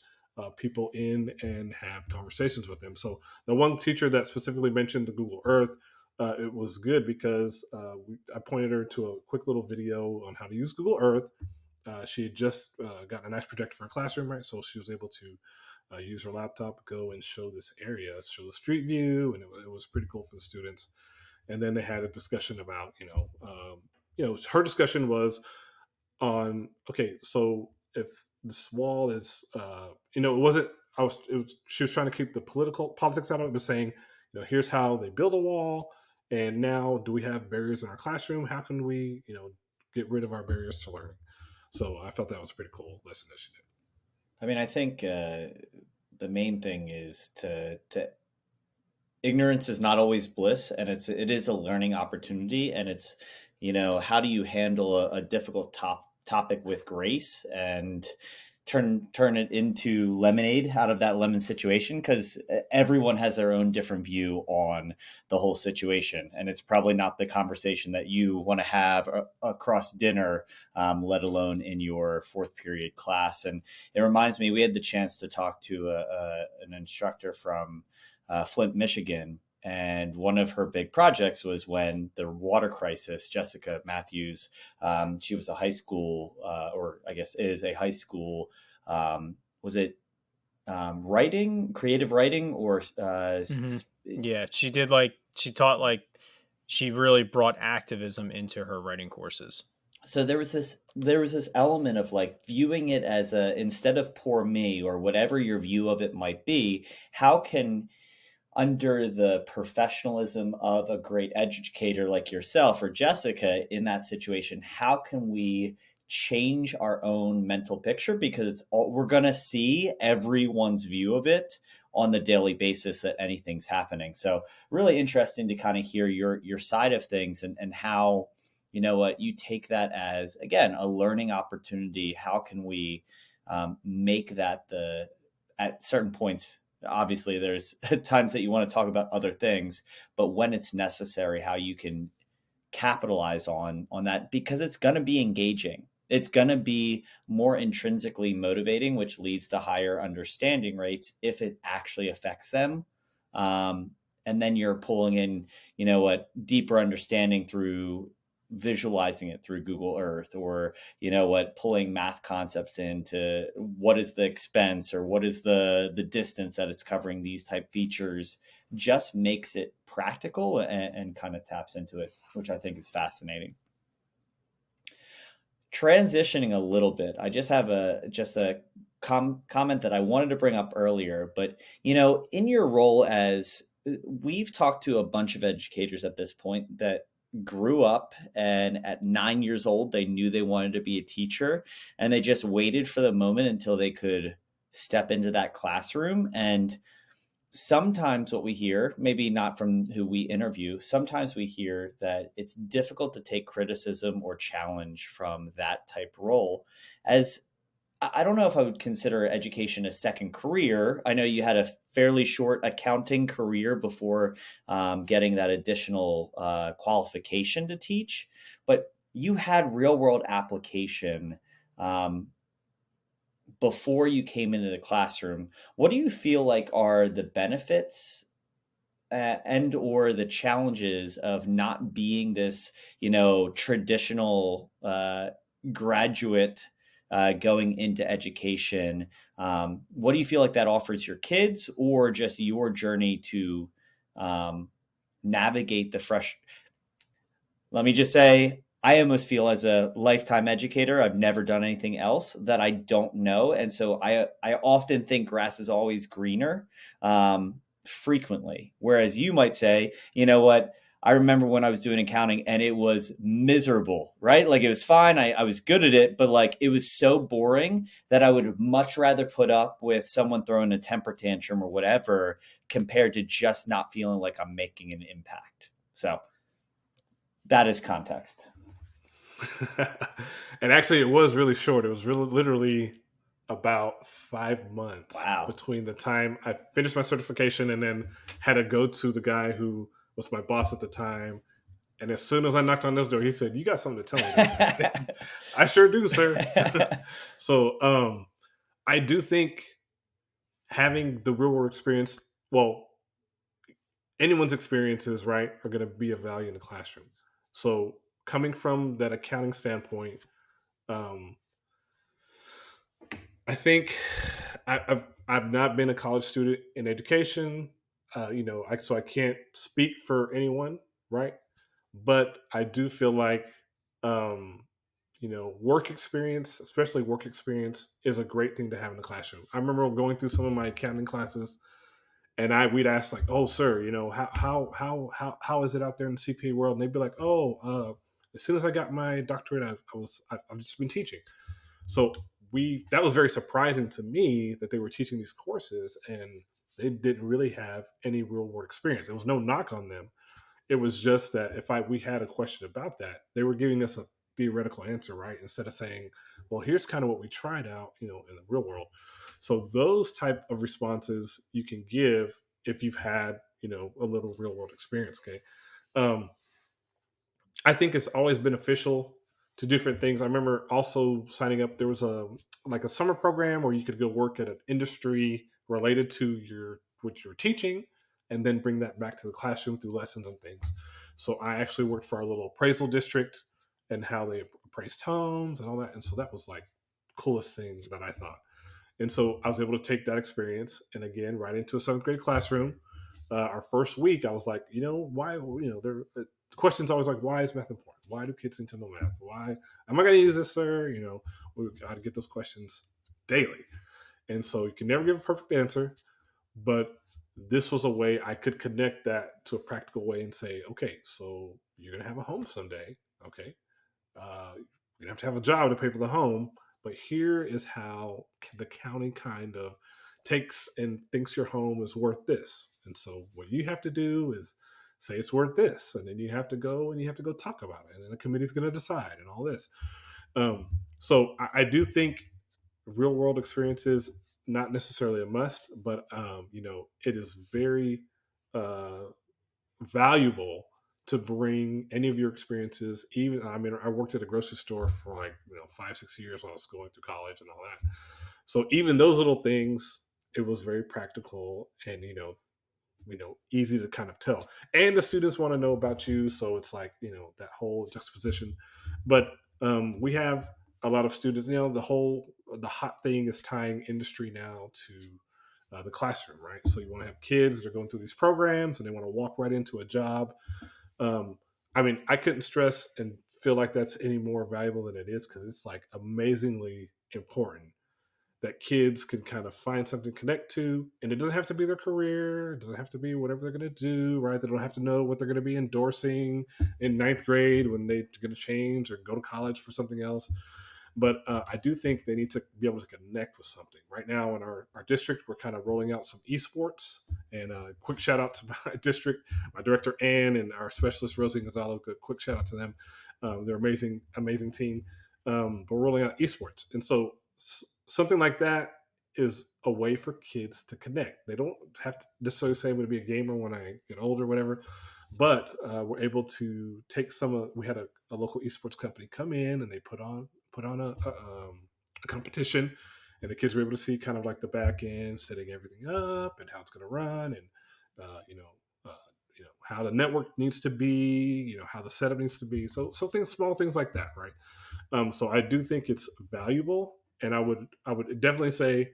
people in and have conversations with them. So, the one teacher that specifically mentioned the Google Earth, it was good because I pointed her to a quick little video on how to use Google Earth. She had just gotten a nice projector for her classroom, right? So she was able to use her laptop, go and show this area, show the street view, and it was pretty cool for the students. And then they had a discussion about, her discussion was on, okay, so if this wall is, it wasn't, she was trying to keep the politics out of it, but saying, here's how they build a wall, and now do we have barriers in our classroom? How can we, get rid of our barriers to learning? So I felt that was a pretty cool lesson that she did. I mean, I think the main thing is to ignorance is not always bliss, and it is a learning opportunity, and it's how do you handle a difficult topic with grace, and turn it into lemonade out of that lemon situation, because everyone has their own different view on the whole situation, and it's probably not the conversation that you want to have across dinner, let alone in your fourth period class. And it reminds me, we had the chance to talk to an instructor from Flint, Michigan, and one of her big projects was when the water crisis. Jessica Matthews, she was a high school, or I guess is a high school. Was it creative writing, or Hmm. Yeah, she did she taught she really brought activism into her writing courses. so there was this element of like viewing it as a, instead of poor me or whatever your view of it might be, how can, under the professionalism of a great educator like yourself or Jessica in that situation, how can we change our own mental picture? Because we're going to see everyone's view of it on the daily basis that anything's happening. So really interesting to kind of hear your side of things, and how, what you take that as, again, a learning opportunity. How can we make that at certain points, obviously there's times that you want to talk about other things, but when it's necessary, how you can capitalize on that, because it's going to be engaging, it's going to be more intrinsically motivating, which leads to higher understanding rates if it actually affects them. um, and then you're pulling in, deeper understanding through visualizing it through Google Earth, or pulling math concepts into what is the expense, or what is the distance that it's covering, these type features just makes it practical, and kind of taps into it, which I think is fascinating. Transitioning a little bit, I just have a comment that I wanted to bring up earlier. But in your role as, we've talked to a bunch of educators at this point that grew up, and at 9 years old they knew they wanted to be a teacher, and they just waited for the moment until they could step into that classroom. And sometimes what we hear, maybe not from who we interview, sometimes we hear that it's difficult to take criticism or challenge from that type role. As I don't know if I would consider education a second career. I know you had a fairly short accounting career before getting that additional qualification to teach, but you had real world application um, before you came into the classroom. What do you feel like are the benefits and or the challenges of not being this, traditional graduate going into education? What do you feel like that offers your kids, or just your journey to um, navigate the fresh? Let me just say, I almost feel, as a lifetime educator, I've never done anything else that I don't know. And so I often think grass is always greener, frequently. Whereas you might say, you know what? I remember when I was doing accounting and it was miserable, right? Like, it was fine. I was good at it, but like, it was so boring that I would much rather put up with someone throwing a temper tantrum or whatever, compared to just not feeling like I'm making an impact. So that is context. And actually, it was really short. It was really literally about 5 months Wow. between the time I finished my certification and then had to go to the guy who was my boss at the time. And as soon as I knocked on this door, he said, "You got something to tell me, don't you?" I said, "I sure do, sir." So I do think having the real world experience, well, anyone's experiences, right, are going to be of value in the classroom. So coming from that accounting standpoint, um, I think I've not been a college student in education, so I can't speak for anyone, right? But I do feel like, um, work experience, especially work experience, is a great thing to have in the classroom. I remember going through some of my accounting classes, and we'd ask like, "Oh, sir, how is it out there in the CPA world?" And they'd be like, "Oh, as soon as I got my doctorate, I've just been teaching." So that was very surprising to me that they were teaching these courses and they didn't really have any real world experience. There was no knock on them. It was just that if we had a question about that, they were giving us theoretical answer, right? Instead of saying, well, here's kind of what we tried out, in the real world. So those type of responses you can give if you've had, a little real world experience. Okay. Um, I think it's always beneficial to different things. I remember also signing up. There was a summer program where you could go work at an industry related to what you're teaching, and then bring that back to the classroom through lessons and things. So I actually worked for our little appraisal district and how they appraised homes and all that. And so that was like coolest thing that I thought. And so I was able to take that experience and again right into a seventh grade classroom. Our first week, I was like, why? The question's always like, why is math important? Why do kids need to know math? Why am I going to use this, sir? We got to get those questions daily. And so you can never give a perfect answer, but this was a way I could connect that to a practical way and say, okay, so you're going to have a home someday. Okay. You have to have a job to pay for the home, but here is how the county kind of takes and thinks your home is worth this. And so what you have to do is say it's worth this, and then you have to go talk about it, and then the committee's going to decide and all this. So I do think real world experiences not necessarily a must, but it is very uh, valuable to bring any of your experiences. Even I worked at a grocery store for like 5-6 years while I was going through college and all that. So even those little things, it was very practical and easy to kind of tell. And the students want to know about you, so it's like that whole juxtaposition. But we have a lot of students. The hot thing is tying industry now to the classroom, right? So you want to have kids that are going through these programs and they want to walk right into a job. um, I couldn't stress and feel like that's any more valuable than it is, because it's like amazingly important that kids can kind of find something to connect to. And it doesn't have to be their career. It doesn't have to be whatever they're going to do, right? They don't have to know what they're going to be endorsing in ninth grade when they're going to change or go to college for something else. But I do think they need to be able to connect with something. Right now in our district, we're kind of rolling out some esports. And quick shout out to my district, my director Ann, and our specialist Rosie Gonzalo. Good quick shout out to them. They're amazing, amazing team. But we're rolling out esports, and so something like that is a way for kids to connect. They don't have to necessarily say I'm going to be a gamer when I get older, or whatever. But we're able to take some of. We had a local esports company come in, and they put on a competition, and the kids were able to see kind of like the back end, setting everything up, and how it's going to run, and uh, how the network needs to be, how the setup needs to be. So small things like that, right? So I do think it's valuable, and I would definitely say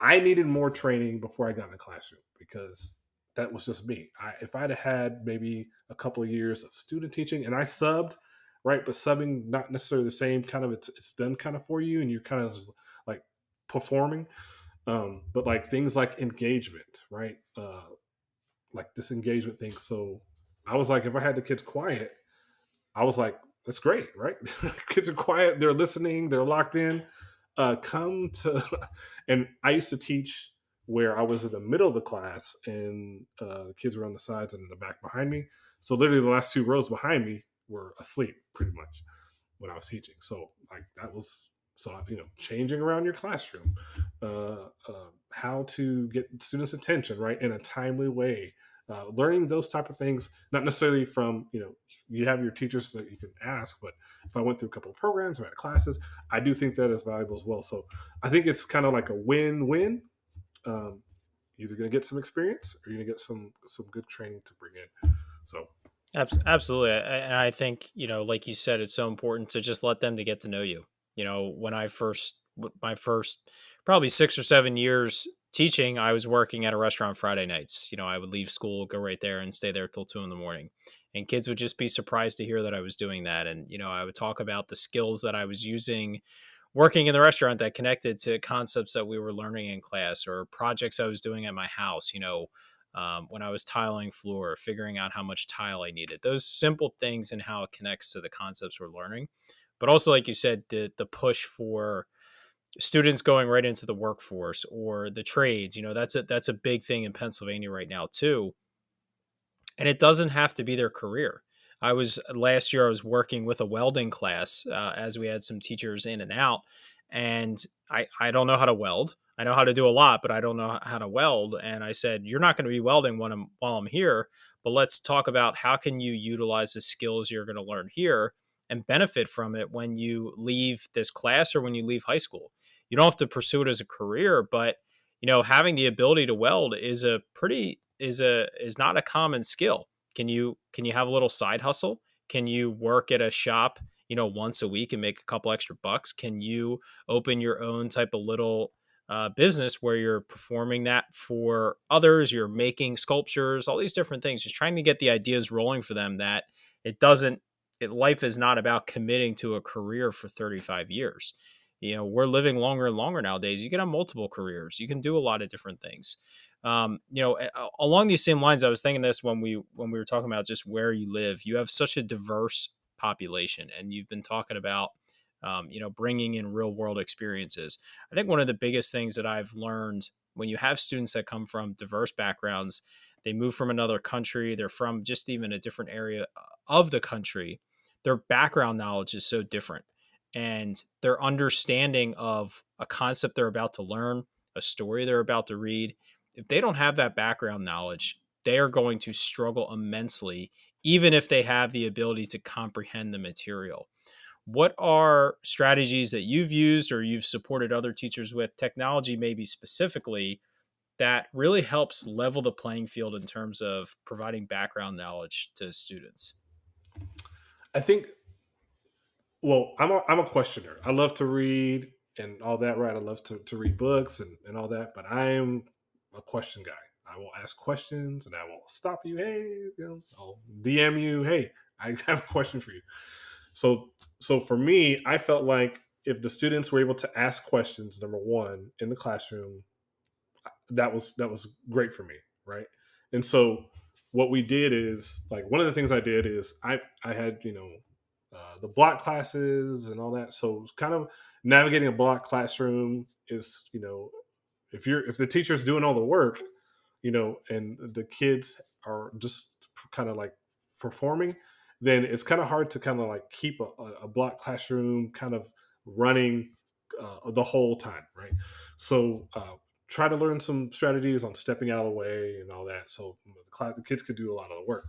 I needed more training before I got in the classroom, because that was just me. If I'd had maybe a couple of years of student teaching, and I subbed, right, but subbing not necessarily the same kind of, it's done kind of for you, and you're kind of just like performing. But like things like engagement, right? Like this engagement thing. So I was like, if I had the kids quiet, I was like, that's great, right? Kids are quiet, they're listening, they're locked in. Come to, and I used to teach where I was in the middle of the class, and the kids were on the sides and in the back behind me. So literally, the last two rows behind me were asleep, pretty much, when I was teaching. So like that was changing around your classroom, how to get students' attention right in a timely way, learning those type of things, not necessarily from you have your teachers that you can ask, but if I went through a couple of programs or had classes, I do think that is valuable as well. So I think it's kind of like a win-win. Um, Either going to get some experience or you're going to get some good training to bring in. So Absolutely. And I think, like you said, it's so important to just let them to get to know you. When my first probably 6 or 7 years teaching, I was working at a restaurant Friday nights. I would leave school, go right there and stay there till 2 in the morning. And kids would just be surprised to hear that I was doing that. And, I would talk about the skills that I was using working in the restaurant that connected to concepts that we were learning in class, or projects I was doing at my house, when I was tiling floor, figuring out how much tile I needed, those simple things and how it connects to the concepts we're learning. But also, like you said, the push for students going right into the workforce or the trades, that's a big thing in Pennsylvania right now too. And it doesn't have to be their career. Last year I was working with a welding class as we had some teachers in and out, and I don't know how to weld. I know how to do a lot, but I don't know how to weld. And I said, you're not going to be welding while I'm here, but let's talk about how can you utilize the skills you're going to learn here and benefit from it when you leave this class or when you leave high school. You don't have to pursue it as a career, but having the ability to weld is not a common skill. Can you have a little side hustle? Can you work at a shop, once a week and make a couple extra bucks? Can you open your own type of little business where you're performing that for others? You're making sculptures, all these different things, just trying to get the ideas rolling for them that life is not about committing to a career for 35 years. We're living longer and longer nowadays. You can have multiple careers. You can do a lot of different things. Along these same lines, I was thinking this when we were talking about just where you live. You have such a diverse population, and you've been talking about, bringing in real world experiences. I think one of the biggest things that I've learned when you have students that come from diverse backgrounds, they move from another country, they're from just even a different area of the country, their background knowledge is so different. And their understanding of a concept they're about to learn, a story they're about to read, if they don't have that background knowledge, they are going to struggle immensely, even if they have the ability to comprehend the material. What are strategies that you've used or you've supported other teachers with, technology maybe specifically, that really helps level the playing field in terms of providing background knowledge to students? I think, well, I'm a questioner. I love to read and all that, right? I love to read books and all that, but I'm a question guy. I will ask questions and I will stop you. Hey, I'll DM you. Hey, I have a question for you. So, so for me, I felt like if the students were able to ask questions, number one, in the classroom, that was great for me, right? And so what we did is, like, one of the things I did is I had the block classes and all that. So it's kind of navigating a block classroom is, if the teacher's doing all the work, and the kids are just kind of like performing, then it's kind of hard to kind of like keep a block classroom kind of running the whole time, right? So try to learn some strategies on stepping out of the way and all that, so the kids could do a lot of the work.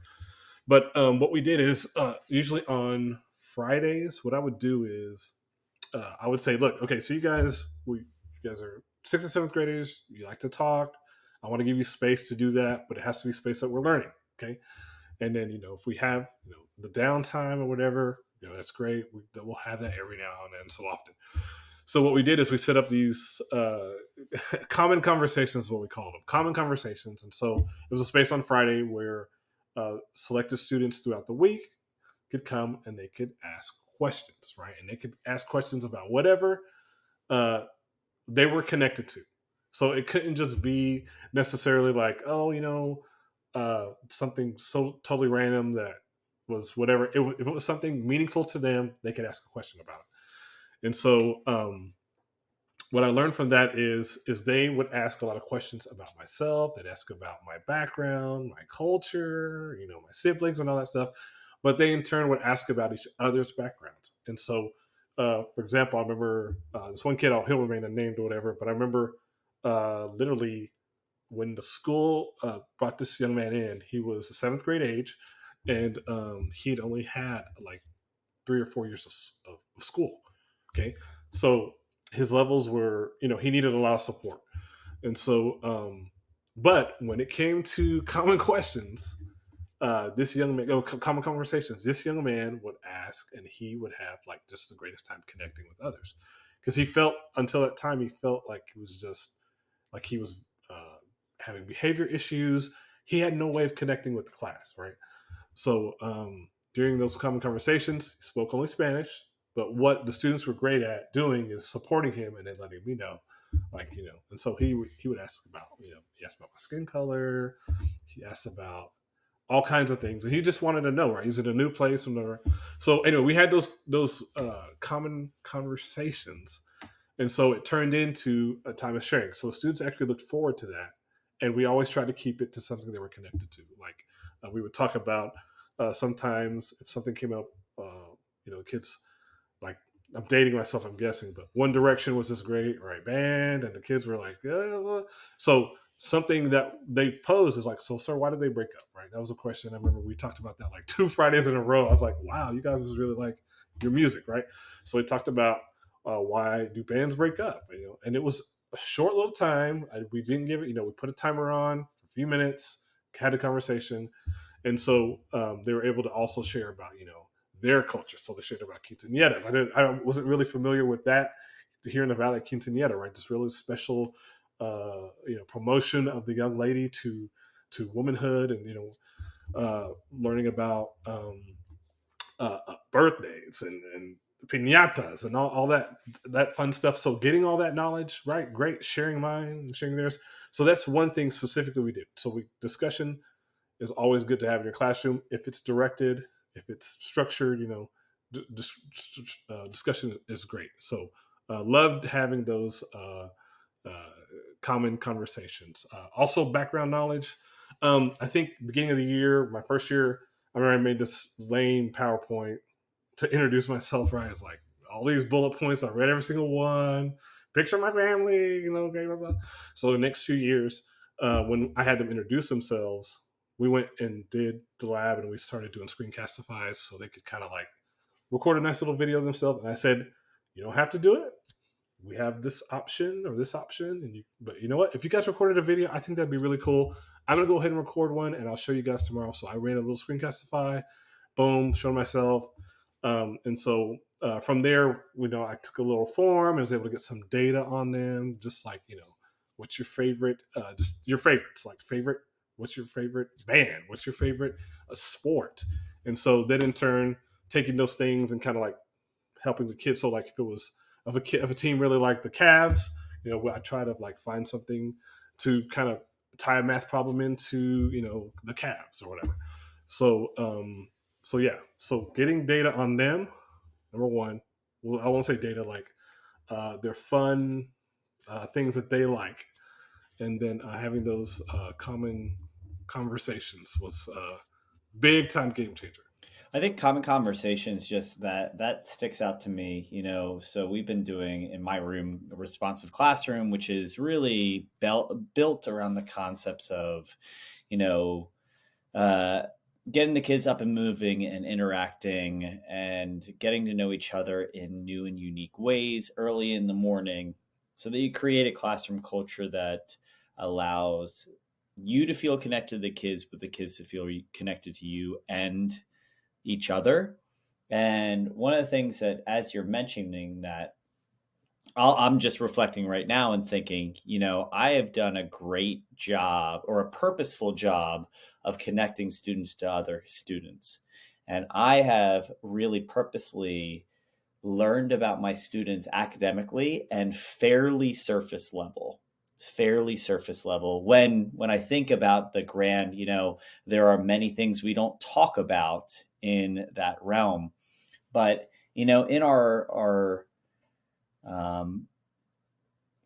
But what we did is, usually on Fridays, what I would do is, I would say, look, okay, so you guys are sixth and seventh graders. You like to talk. I want to give you space to do that, but it has to be space that we're learning. Okay. And then, if we have, the downtime or whatever, that's great. We'll have that every now and then, so often. So what we did is we set up these common conversations, what we called them, common conversations. And so it was a space on Friday where selected students throughout the week could come and they could ask questions, right? And they could ask questions about whatever uh, they were connected to. So it couldn't just be necessarily like, oh, something so totally random that was whatever. If it was something meaningful to them, they could ask a question about it. And so what I learned from that is they would ask a lot of questions about myself. They'd ask about my background, my culture, my siblings and all that stuff. But they in turn would ask about each other's backgrounds. And so, for example, I remember this one kid, he'll remain unnamed or whatever, but I remember literally when the school brought this young man in, he was a seventh grade age, and he'd only had like 3 or 4 years of school. Okay. So his levels were, he needed a lot of support. And so, but when it came to common questions, this young man, common conversations, this young man would ask and he would have like just the greatest time connecting with others. Because he felt, until that time, he felt like it was just like he was having behavior issues. He had no way of connecting with the class, right? So during those common conversations, he spoke only Spanish. But what the students were great at doing is supporting him and then letting me know, like, And so he would ask about, he asked about my skin color. He asked about all kinds of things, and he just wanted to know, right? He's in a new place, and whatever. So anyway, we had those common conversations, and so it turned into a time of sharing. So the students actually looked forward to that, and we always tried to keep it to something they were connected to. Like we would talk about sometimes if something came up, kids like, I'm dating myself, I'm guessing, but One Direction was this great right band, and the kids were like, so something that they posed is like, so sir, why did they break up? Right, that was a question. I remember we talked about that like 2 Fridays in a row. I was like, wow, you guys was really like your music, right? So we talked about why do bands break up, and it was a short little time. We didn't give it, we put a timer on for a few minutes, had a conversation, and so they were able to also share about their culture. So they shared about quinceañeras. I wasn't really familiar with that here in the Valley. Quinceañera, right? This really special promotion of the young lady to womanhood, and learning about birthdays and piñatas and all that fun stuff. So getting all that knowledge, right? Great, sharing mine and sharing theirs. So that's one thing specifically we did. So discussion is always good to have in your classroom if it's directed, if it's structured. Discussion is great. So loved having those uh, common conversations. Also, background knowledge. I think beginning of the year, my first year, I remember I made this lame PowerPoint to introduce myself. Right, it's like all these bullet points. I read every single one. Picture my family, okay, blah, blah. So the next few years, when I had them introduce themselves, we went and did the lab, and we started doing screencastify so they could kind of like record a nice little video of themselves. And I said, you don't have to do it. We have this option or this option, but you know what? If you guys recorded a video, I think that'd be really cool. I'm gonna go ahead and record one, and I'll show you guys tomorrow. So I ran a little screencastify, boom, showed myself, and so from there, I took a little form and was able to get some data on them, just like what's your favorite, just your favorites, like favorite. What's your favorite band? What's your favorite sport? And so then in turn, taking those things and kind of like helping the kids. So like if it was if a team really liked the Cavs, I try to like find something to kind of tie a math problem into the Cavs or whatever. So yeah, so getting data on them, number one. Well, I won't say data, like their fun things that they like, and then having those common conversations was a big time game changer. I think common conversations, just that sticks out to me, so we've been doing in my room a responsive classroom, which is really built around the concepts of, uh, getting the kids up and moving and interacting and getting to know each other in new and unique ways early in the morning, so that you create a classroom culture that allows you to feel connected to the kids, but the kids to feel connected to you and each other. And one of the things that, as you're mentioning that, I'm just reflecting right now and thinking, I have done a great job or a purposeful job of connecting students to other students. And I have really purposely learned about my students academically and fairly surface level. When I think about the grand, there are many things we don't talk about in that realm, but in our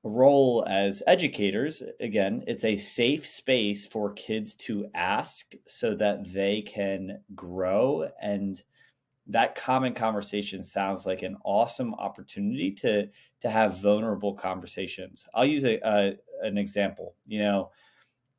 role as educators, again, it's a safe space for kids to ask so that they can grow. And that common conversation sounds like an awesome opportunity to have vulnerable conversations. I'll use an example.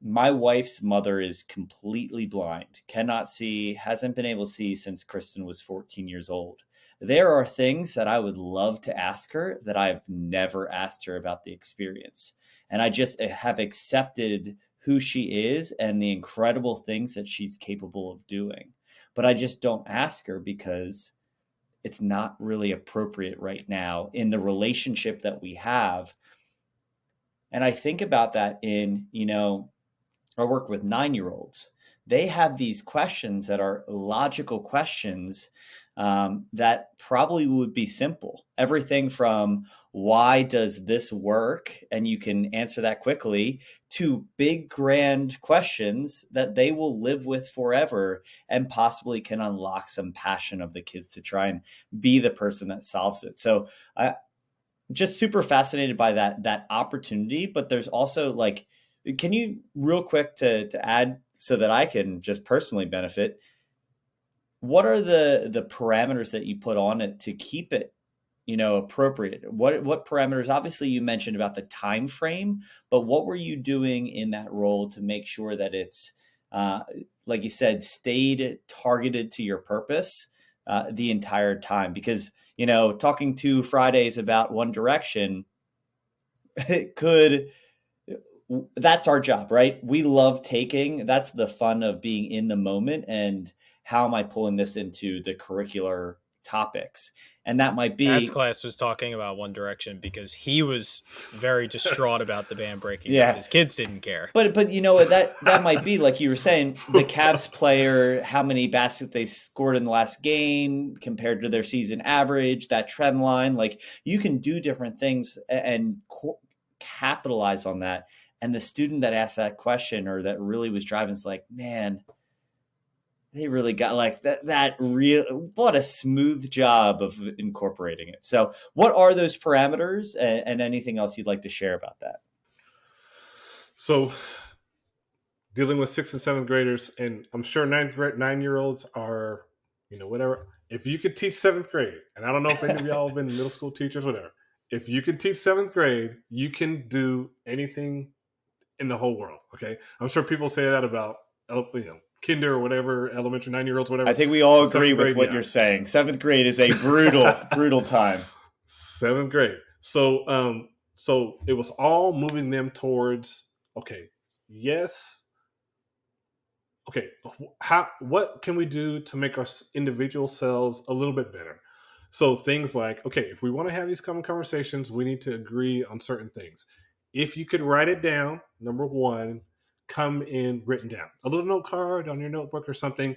My wife's mother is completely blind, cannot see, hasn't been able to see since Kristen was 14 years old. There are things that I would love to ask her that I've never asked her about the experience. And I just have accepted who she is and the incredible things that she's capable of doing. But I just don't ask her because it's not really appropriate right now in the relationship that we have. And I think about that in, I work with 9-year-olds. They have these questions that are logical questions that probably would be simple. Everything from why does this work? And you can answer that quickly, to big, grand questions that they will live with forever and possibly can unlock some passion of the kids to try and be the person that solves it. So I just super fascinated by that opportunity. But there's also like, can you real quick to add so that I can just personally benefit? what are the parameters that you put on it to keep it, appropriate? What parameters? Obviously, you mentioned about the time frame, but what were you doing in that role to make sure that it's, uh, like you said, stayed targeted to your purpose the entire time? Because talking to Fridays about One Direction, it could that's our job, right? We love that's the fun of being in the moment and how am I pulling this into the curricular topics? And that might Matt's be, class was talking about One Direction because he was very distraught about the band breaking up. yeah. His kids didn't care. But you know what, that might be like you were saying, the Cavs player, how many baskets they scored in the last game compared to their season average, that trend line. Like you can do different things and capitalize on that. And the student that asked that question or that really was driving is like, man, they really got like that real, what a smooth job of incorporating it. So what are those parameters, and anything else you'd like to share about that? So dealing with 6th and 7th graders, and I'm sure 9-year-olds are, whatever. If you could teach 7th grade, and I don't know if any of y'all have been middle school teachers, whatever. If you could teach 7th grade, you can do anything in the whole world. Okay, I'm sure people say that about kinder or whatever, elementary 9-year-olds, whatever. I think we all But agree 7th with grade, what yeah. you're saying. 7th grade is a brutal time. 7th grade. So it was all moving them towards, okay, yes. Okay, what can we do to make our individual selves a little bit better? So things like, okay, if we want to have these common conversations, we need to agree on certain things. If you could write it down, number one, come in written down, a little note card on your notebook or something.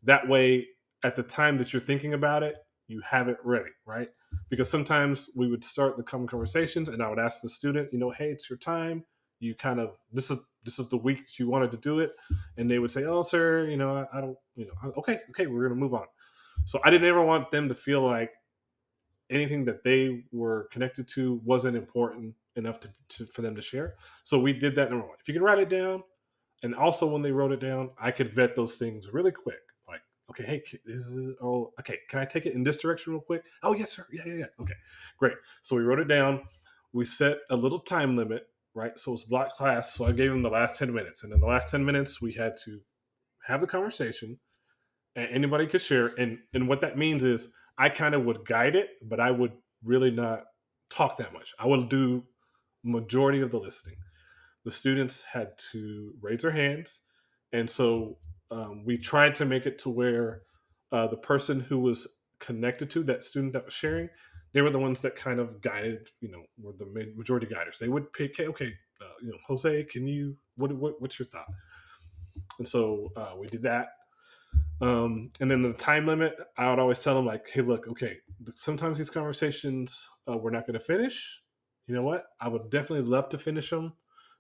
That way, at the time that you're thinking about it, you have it ready, right? Because sometimes we would start the common conversations, and I would ask the student, hey, it's your time. You kind of this is the week that you wanted to do it, and they would say, "Oh, sir, I don't, okay, we're gonna move on." So I didn't ever want them to feel like anything that they were connected to wasn't important enough for them to share. So we did that, number one. If you can write it down, and also when they wrote it down, I could vet those things really quick. Like, okay, hey, okay, can I take it in this direction real quick? Oh, yes, sir. Yeah. Okay, great. So we wrote it down. We set a little time limit, right? So it was block class. So I gave them the last 10 minutes. And in the last 10 minutes, we had to have the conversation, and anybody could share. And what that means is I kind of would guide it, but I would really not talk that much. I would do majority of the listening. The students had to raise their hands. And so we tried to make it to where the person who was connected to that student that was sharing, they were the ones that kind of guided, were the majority guiders. They would pick, okay, Jose, can you, what's your thought? And so we did that. And then the time limit, I would always tell them, like, hey, look, okay, sometimes these conversations we're not going to finish. You know what? I would definitely love to finish them,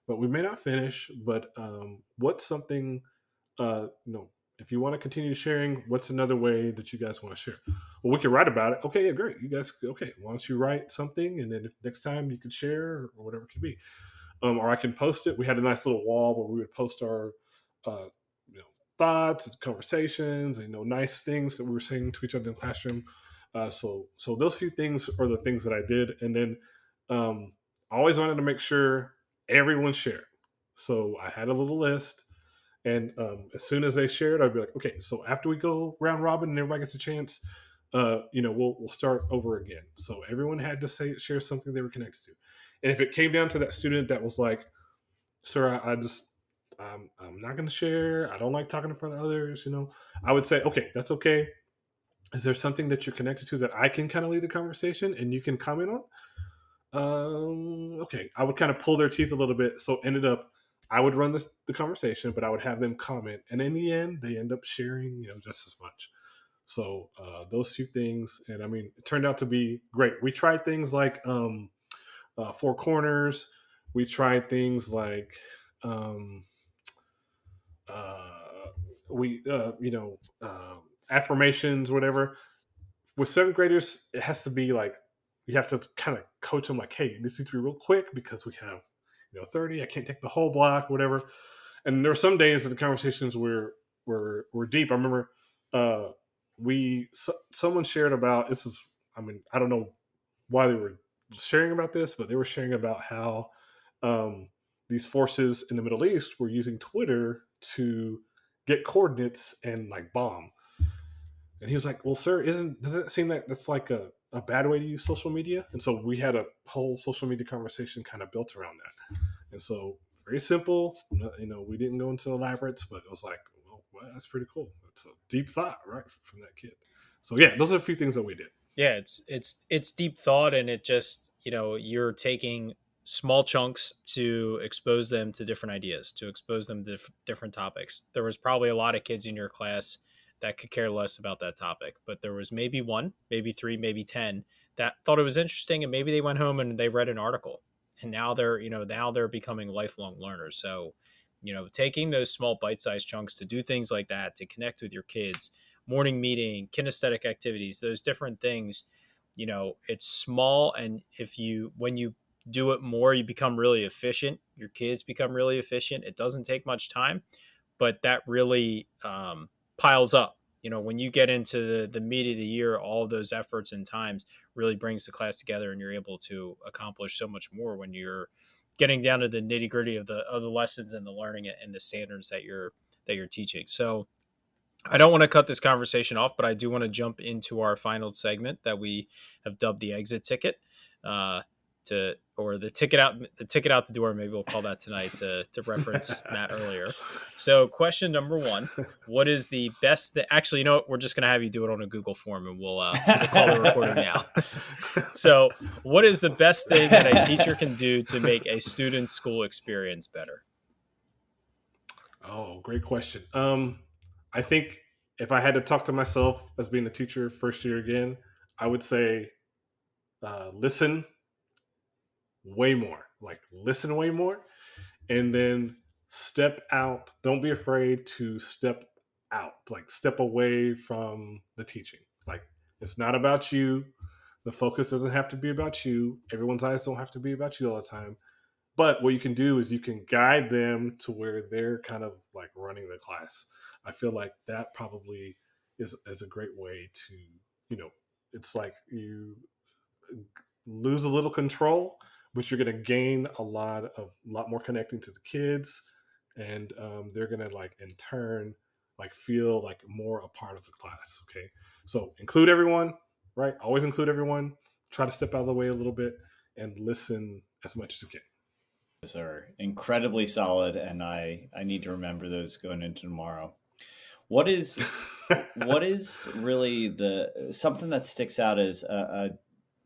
but we may not finish. But what's something, if you want to continue sharing, what's another way that you guys want to share? Well, we can write about it. Okay, yeah, great. You guys, okay, why don't you write something, and then if next time you could share or whatever it could be. Or I can post it. We had a nice little wall where we would post our, uh, you know, thoughts and conversations, and nice things that we were saying to each other in the classroom. So those few things are the things that I did, and then I always wanted to make sure everyone shared. So I had a little list, and as soon as they shared, I'd be like, okay, so after we go round robin and everybody gets a chance, we'll start over again. So everyone had to share something they were connected to, and if it came down to that student that was like, "Sir, I'm not going to share. I don't like talking in front of others," I would say, okay, that's okay. Is there something that you're connected to that I can kind of lead the conversation and you can comment on? Okay. I would kind of pull their teeth a little bit. So ended up, I would run the conversation, but I would have them comment. And in the end, they end up sharing, just as much. So those few things. And I mean, it turned out to be great. We tried things like Four Corners. We tried things like, um, we affirmations, whatever. With 7th graders, it has to be like, you have to kind of coach them like, hey, this needs to be real quick because we have 30. I can't take the whole block, whatever. And there were some days that the conversations were deep. I remember someone shared about this is, I mean, I don't know why they were sharing about this, but they were sharing about how um, these forces in the Middle East were using Twitter to get coordinates and like bomb. And he was like, "Well, sir, doesn't it seem like that's like a bad way to use social media?" And so we had a whole social media conversation kind of built around that. And so very simple, we didn't go into elaborates, but it was like, well, that's pretty cool. It's a deep thought, right, from that kid. So yeah, those are a few things that we did. Yeah, it's deep thought, and it just, you're taking small chunks to expose them to different ideas, to expose them to different topics. There was probably a lot of kids in your class that could care less about that topic, but there was maybe one, maybe three, maybe 10 that thought it was interesting, and maybe they went home and they read an article, and now they're becoming lifelong learners. So, taking those small bite-sized chunks to do things like that, to connect with your kids, morning meeting, kinesthetic activities, those different things, it's small. And when you do it more, you become really efficient. Your kids become really efficient. It doesn't take much time, but that really piles up. When you get into the meat of the year, all of those efforts and times really brings the class together, and you're able to accomplish so much more when you're getting down to the nitty gritty of the lessons and the learning and the standards that you're teaching. So I don't want to cut this conversation off, but I do want to jump into our final segment that we have dubbed the exit ticket, or the ticket out the door. Maybe we'll call that tonight to reference Matt earlier. So, question number one: what is the best? Actually, you know what? We're just going to have you do it on a Google form, and we'll call the recording now. So, what is the best thing that a teacher can do to make a student's school experience better? Oh, great question. I think if I had to talk to myself as being a teacher first year again, I would say listen way more. Like listen way more, and then step out. Don't be afraid to step out. Like step away from the teaching. Like it's not about you. The focus doesn't have to be about you. Everyone's eyes don't have to be about you all the time. But what you can do is you can guide them to where they're kind of like running the class. I feel like that probably is a great way to, it's like you lose a little control, but you're going to gain a lot more connecting to the kids, and they're going to like in turn like feel like more a part of the class. Okay, so include everyone, right? Always include everyone. Try to step out of the way a little bit and listen as much as you can. Those are incredibly solid, and I need to remember those going into tomorrow. What is really the something that sticks out as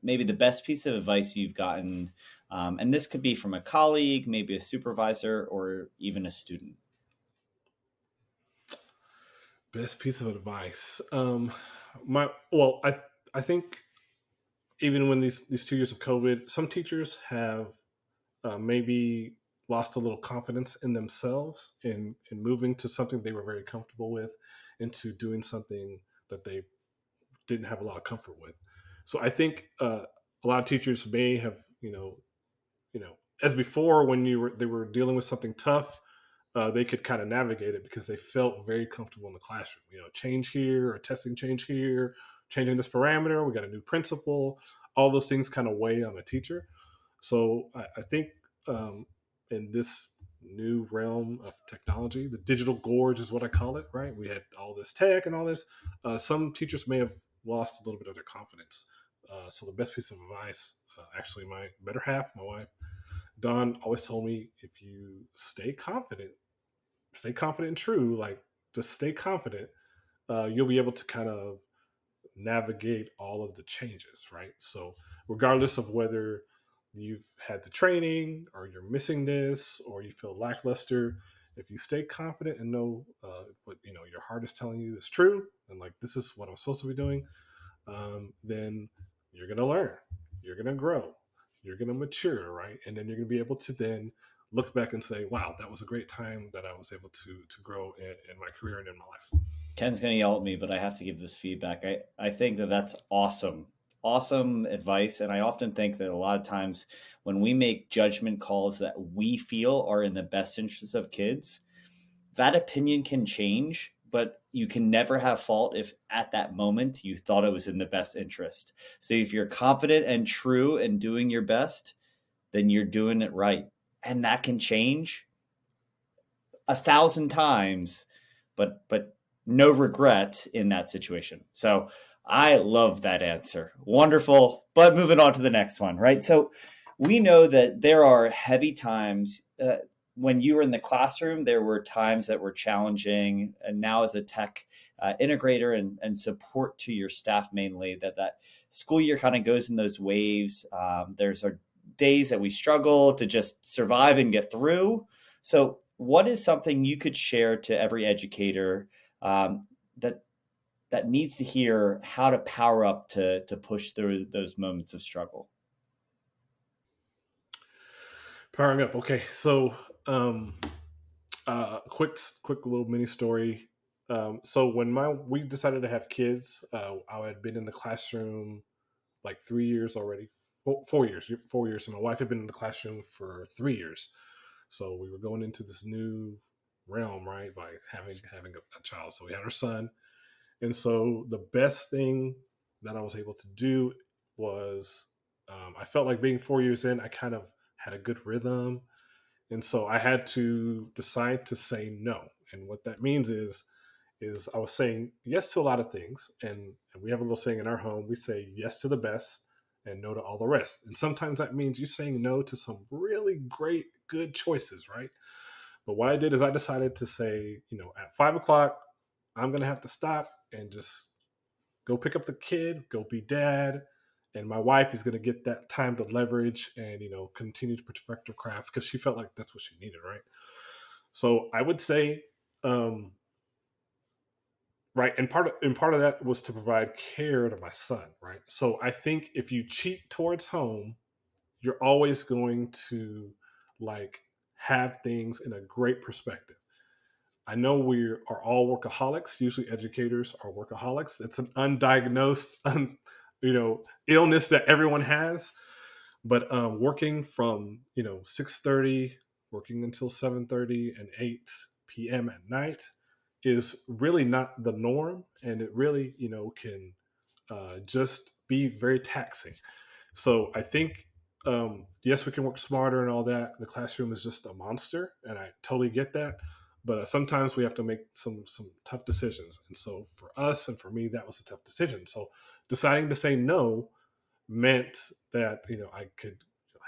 maybe the best piece of advice you've gotten, and this could be from a colleague, maybe a supervisor, or even a student? Best piece of advice. I think even when these 2 years of COVID, some teachers have maybe lost a little confidence in themselves in moving to something they were very comfortable with into doing something that they didn't have a lot of comfort with. So I think a lot of teachers may have, as before when they were dealing with something tough, they could kind of navigate it because they felt very comfortable in the classroom. Change here or testing change here, changing this parameter. We got a new principal. All those things kind of weigh on the teacher. So I think in this new realm of technology, the digital gorge is what I call it, right? We had all this tech and all this. Some teachers may have lost a little bit of their confidence. So the best piece of advice, actually, my better half, my wife, Dawn, always told me if you stay confident and true, like just stay confident, you'll be able to kind of navigate all of the changes, right? So regardless of whether you've had the training or you're missing this or you feel lackluster, if you stay confident and know what your heart is telling you is true, and like this is what I'm supposed to be doing, then you're gonna learn, you're gonna grow, you're gonna mature, right? And then you're gonna be able to then look back and say, wow, that was a great time that I was able to grow in my career and in my life. Ken's going to yell at me, but I have to give this feedback. I think that that's awesome. Awesome advice. And I often think that a lot of times when we make judgment calls that we feel are in the best interest of kids, that opinion can change but you can never have fault if at that moment you thought it was in the best interest. So if you're confident and true and doing your best, then you're doing it right. And that can change 1,000 times, but no regret in that situation. So I love that answer. Wonderful. But moving on to the next one, right? So we know that there are heavy times. When you were in the classroom, there were times that were challenging. And now, as a tech integrator and support to your staff, mainly, that school year kind of goes in those waves. There's our days that we struggle to just survive and get through. So, what is something you could share to every educator that needs to hear how to power up to push through those moments of struggle? Powering up. Okay, so quick little mini story. So when we decided to have kids, I had been in the classroom like 3 years already, 4 years, 4 years. And my wife had been in the classroom for 3 years. So we were going into this new realm, right, by having a child. So we had our son, and so the best thing that I was able to do was I felt like being 4 years in, I kind of had a good rhythm, and so I had to decide to say no. And what that means is I was saying yes to a lot of things, and we have a little saying in our home: we say yes to the best and no to all the rest. And sometimes that means you're saying no to some really great, good choices, right? But what I did is I decided to say, at 5 o'clock, I'm going to have to stop and just go pick up the kid, go be dad. And my wife is going to get that time to leverage and, continue to perfect her craft because she felt like that's what she needed, right? So I would say, right. And part of that was to provide care to my son, right? So I think if you cheat towards home, you're always going to like have things in a great perspective. I know we are all workaholics. Usually, educators are workaholics. It's an undiagnosed, illness that everyone has. But working from 6:30, working until 7:30 and 8 p.m. at night is really not the norm, and it really can just be very taxing. So I think, yes, we can work smarter and all that. The classroom is just a monster, and I totally get that. But sometimes we have to make some tough decisions, and so for us and for me, that was a tough decision. So deciding to say no meant that I could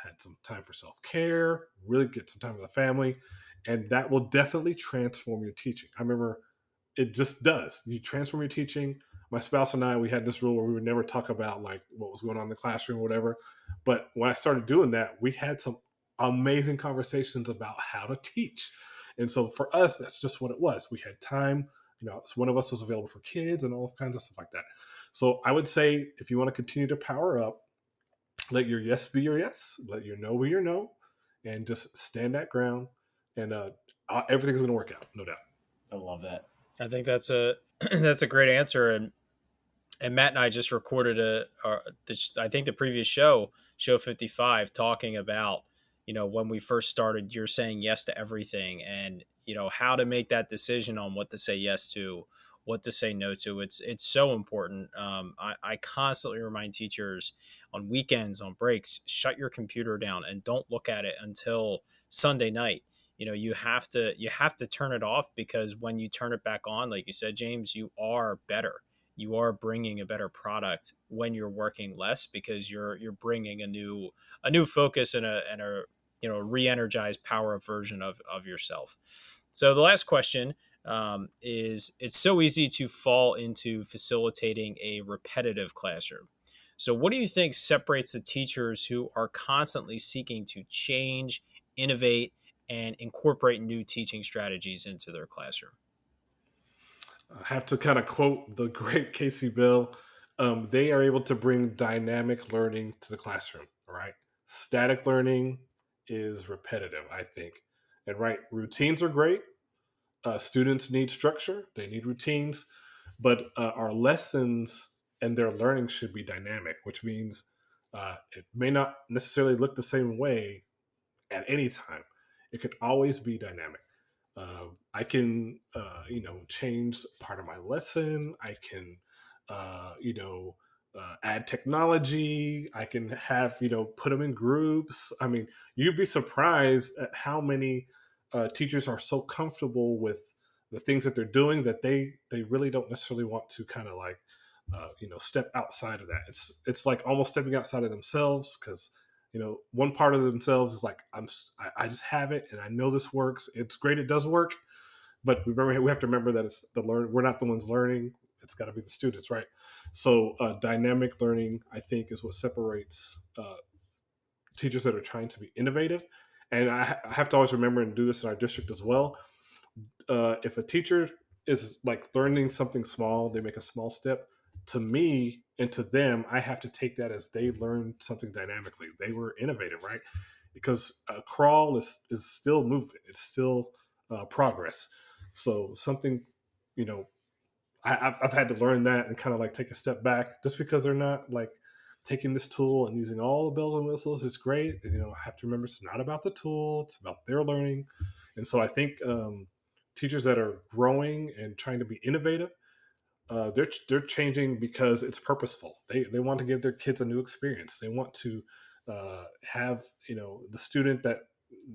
had some time for self care, really get some time with the family, and that will definitely transform your teaching. I remember it just does. You transform your teaching. My spouse and I, we had this rule where we would never talk about like what was going on in the classroom or whatever. But when I started doing that, we had some amazing conversations about how to teach. And so for us, that's just what it was. We had time. So one of us was available for kids and all kinds of stuff like that. So I would say if you want to continue to power up, let your yes be your yes, let your no be your no, and just stand that ground, and everything's going to work out, no doubt. I love that. I think that's a that's a great answer, and Matt and I just recorded I think the previous show 55, talking about when we first started. You're saying yes to everything, and how to make that decision on what to say yes to, what to say no to. It's so important. I constantly remind teachers on weekends, on breaks, shut your computer down and don't look at it until Sunday night. You have to turn it off, because when you turn it back on, like you said, James, you are better. You are bringing a better product when you're working less, because you're bringing a new focus and a re-energized, power up version of yourself. So the last question is: it's so easy to fall into facilitating a repetitive classroom. So what do you think separates the teachers who are constantly seeking to change, innovate, and incorporate new teaching strategies into their classroom? I have to kind of quote the great Casey Bill. They are able to bring dynamic learning to the classroom. All right, static learning is repetitive, I think. And right, routines are great. Students need structure; they need routines, but our lessons and their learning should be dynamic, which means it may not necessarily look the same way at any time. It could always be dynamic. I can, change part of my lesson. I can, add technology. I can have, put them in groups. I mean, you'd be surprised at how many teachers are so comfortable with the things that they're doing that they really don't necessarily want to kind of like, step outside of that. It's like almost stepping outside of themselves because one part of themselves is like I just have it and I know this works. It's great. It does work, but we have to remember that it's the learn. We're not the ones learning. It's got to be the students, right? So dynamic learning, I think, is what separates teachers that are trying to be innovative. And I have to always remember and do this in our district as well. If a teacher is like learning something small, they make a small step. To me and to them, I have to take that as they learned something dynamically. They were innovative, right? Because crawl is still movement. It's still progress. So something, you know, I've had to learn that and kind of like take a step back just because they're not like taking this tool and using all the bells and whistles. It's great. I have to remember it's not about the tool. It's about their learning. And so I think teachers that are growing and trying to be innovative, they're changing because it's purposeful. They want to give their kids a new experience. They want to have the student that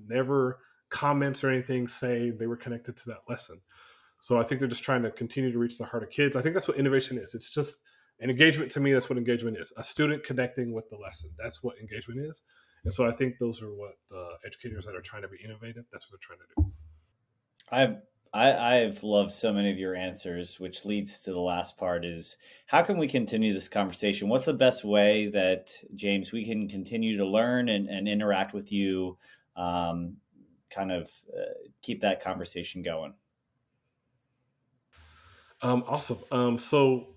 never comments or anything say they were connected to that lesson. So I think they're just trying to continue to reach the heart of kids. I think that's what innovation is. It's just an engagement. To me, that's what engagement is. A student connecting with the lesson. That's what engagement is. And so I think those are what the educators that are trying to be innovative, that's what they're trying to do. I've I've loved so many of your answers, which leads to the last part is how can we continue this conversation? What's the best way that, James, we can continue to learn and interact with you, um, kind of keep that conversation going? Awesome. So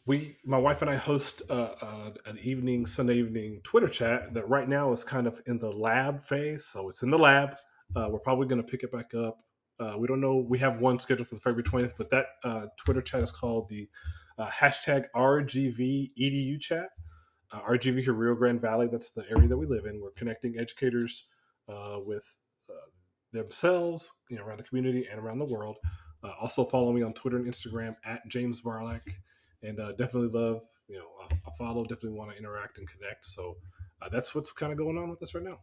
my wife and I host an Sunday evening Twitter chat that right now is kind of in the lab phase. So it's in the lab. We're probably going to pick it back up. We don't know. We have one scheduled for the February 20th, but that Twitter chat is called the hashtag RGV EDU chat. RGV here, Rio Grande Valley. That's the area that we live in. We're connecting educators with uh, themselves, around the community and around the world. Also follow me on Twitter and Instagram at James Varlack, and definitely love a follow. Definitely want to interact and connect. So that's what's kind of going on with us right now.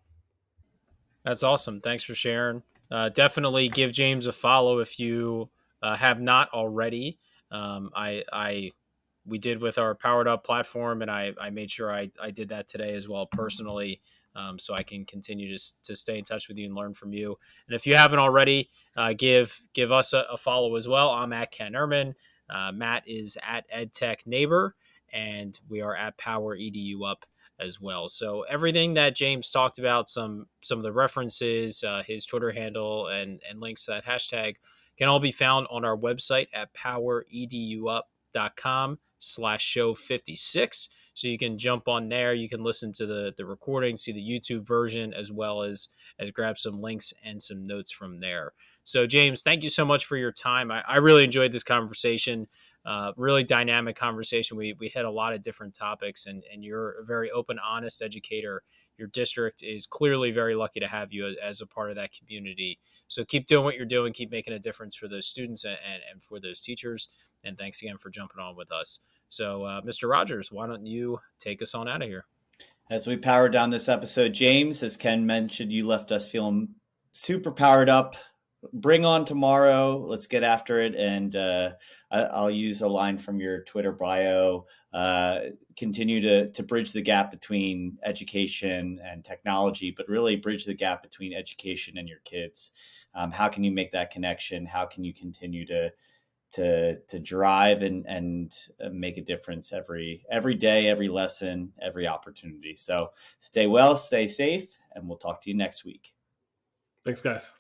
That's awesome. Thanks for sharing. Definitely give James a follow if you have not already. I we did with our Powered Up platform, and I made sure I did that today as well personally, so I can continue to stay in touch with you and learn from you. And if you haven't already, give us a follow as well. I'm at Ken Ehrman. Matt is at EdTech Neighbor, and we are at Power EDU Up as well. So everything that James talked about, some of the references, his Twitter handle, and links to that hashtag can all be found on our website at poweredup.com/show 56. So you can jump on there. You can listen to the recording, see the YouTube version, as well as grab some links and some notes from there. So James, thank you so much for your time. I really enjoyed this conversation. Really dynamic conversation. We hit a lot of different topics, and you're a very open, honest educator. Your district is clearly very lucky to have you as a part of that community. So keep doing what you're doing. Keep making a difference for those students and for those teachers. And thanks again for jumping on with us. So, Mr. Rogers, why don't you take us on out of here? As we power down this episode, James, as Ken mentioned, you left us feeling super powered up. Bring on tomorrow. Let's get after it. And I'll use a line from your Twitter bio. Continue to bridge the gap between education and technology, but really bridge the gap between education and your kids. How can you make that connection? How can you continue to drive and make a difference every day, every lesson, every opportunity? So stay well, stay safe, and we'll talk to you next week. Thanks, guys.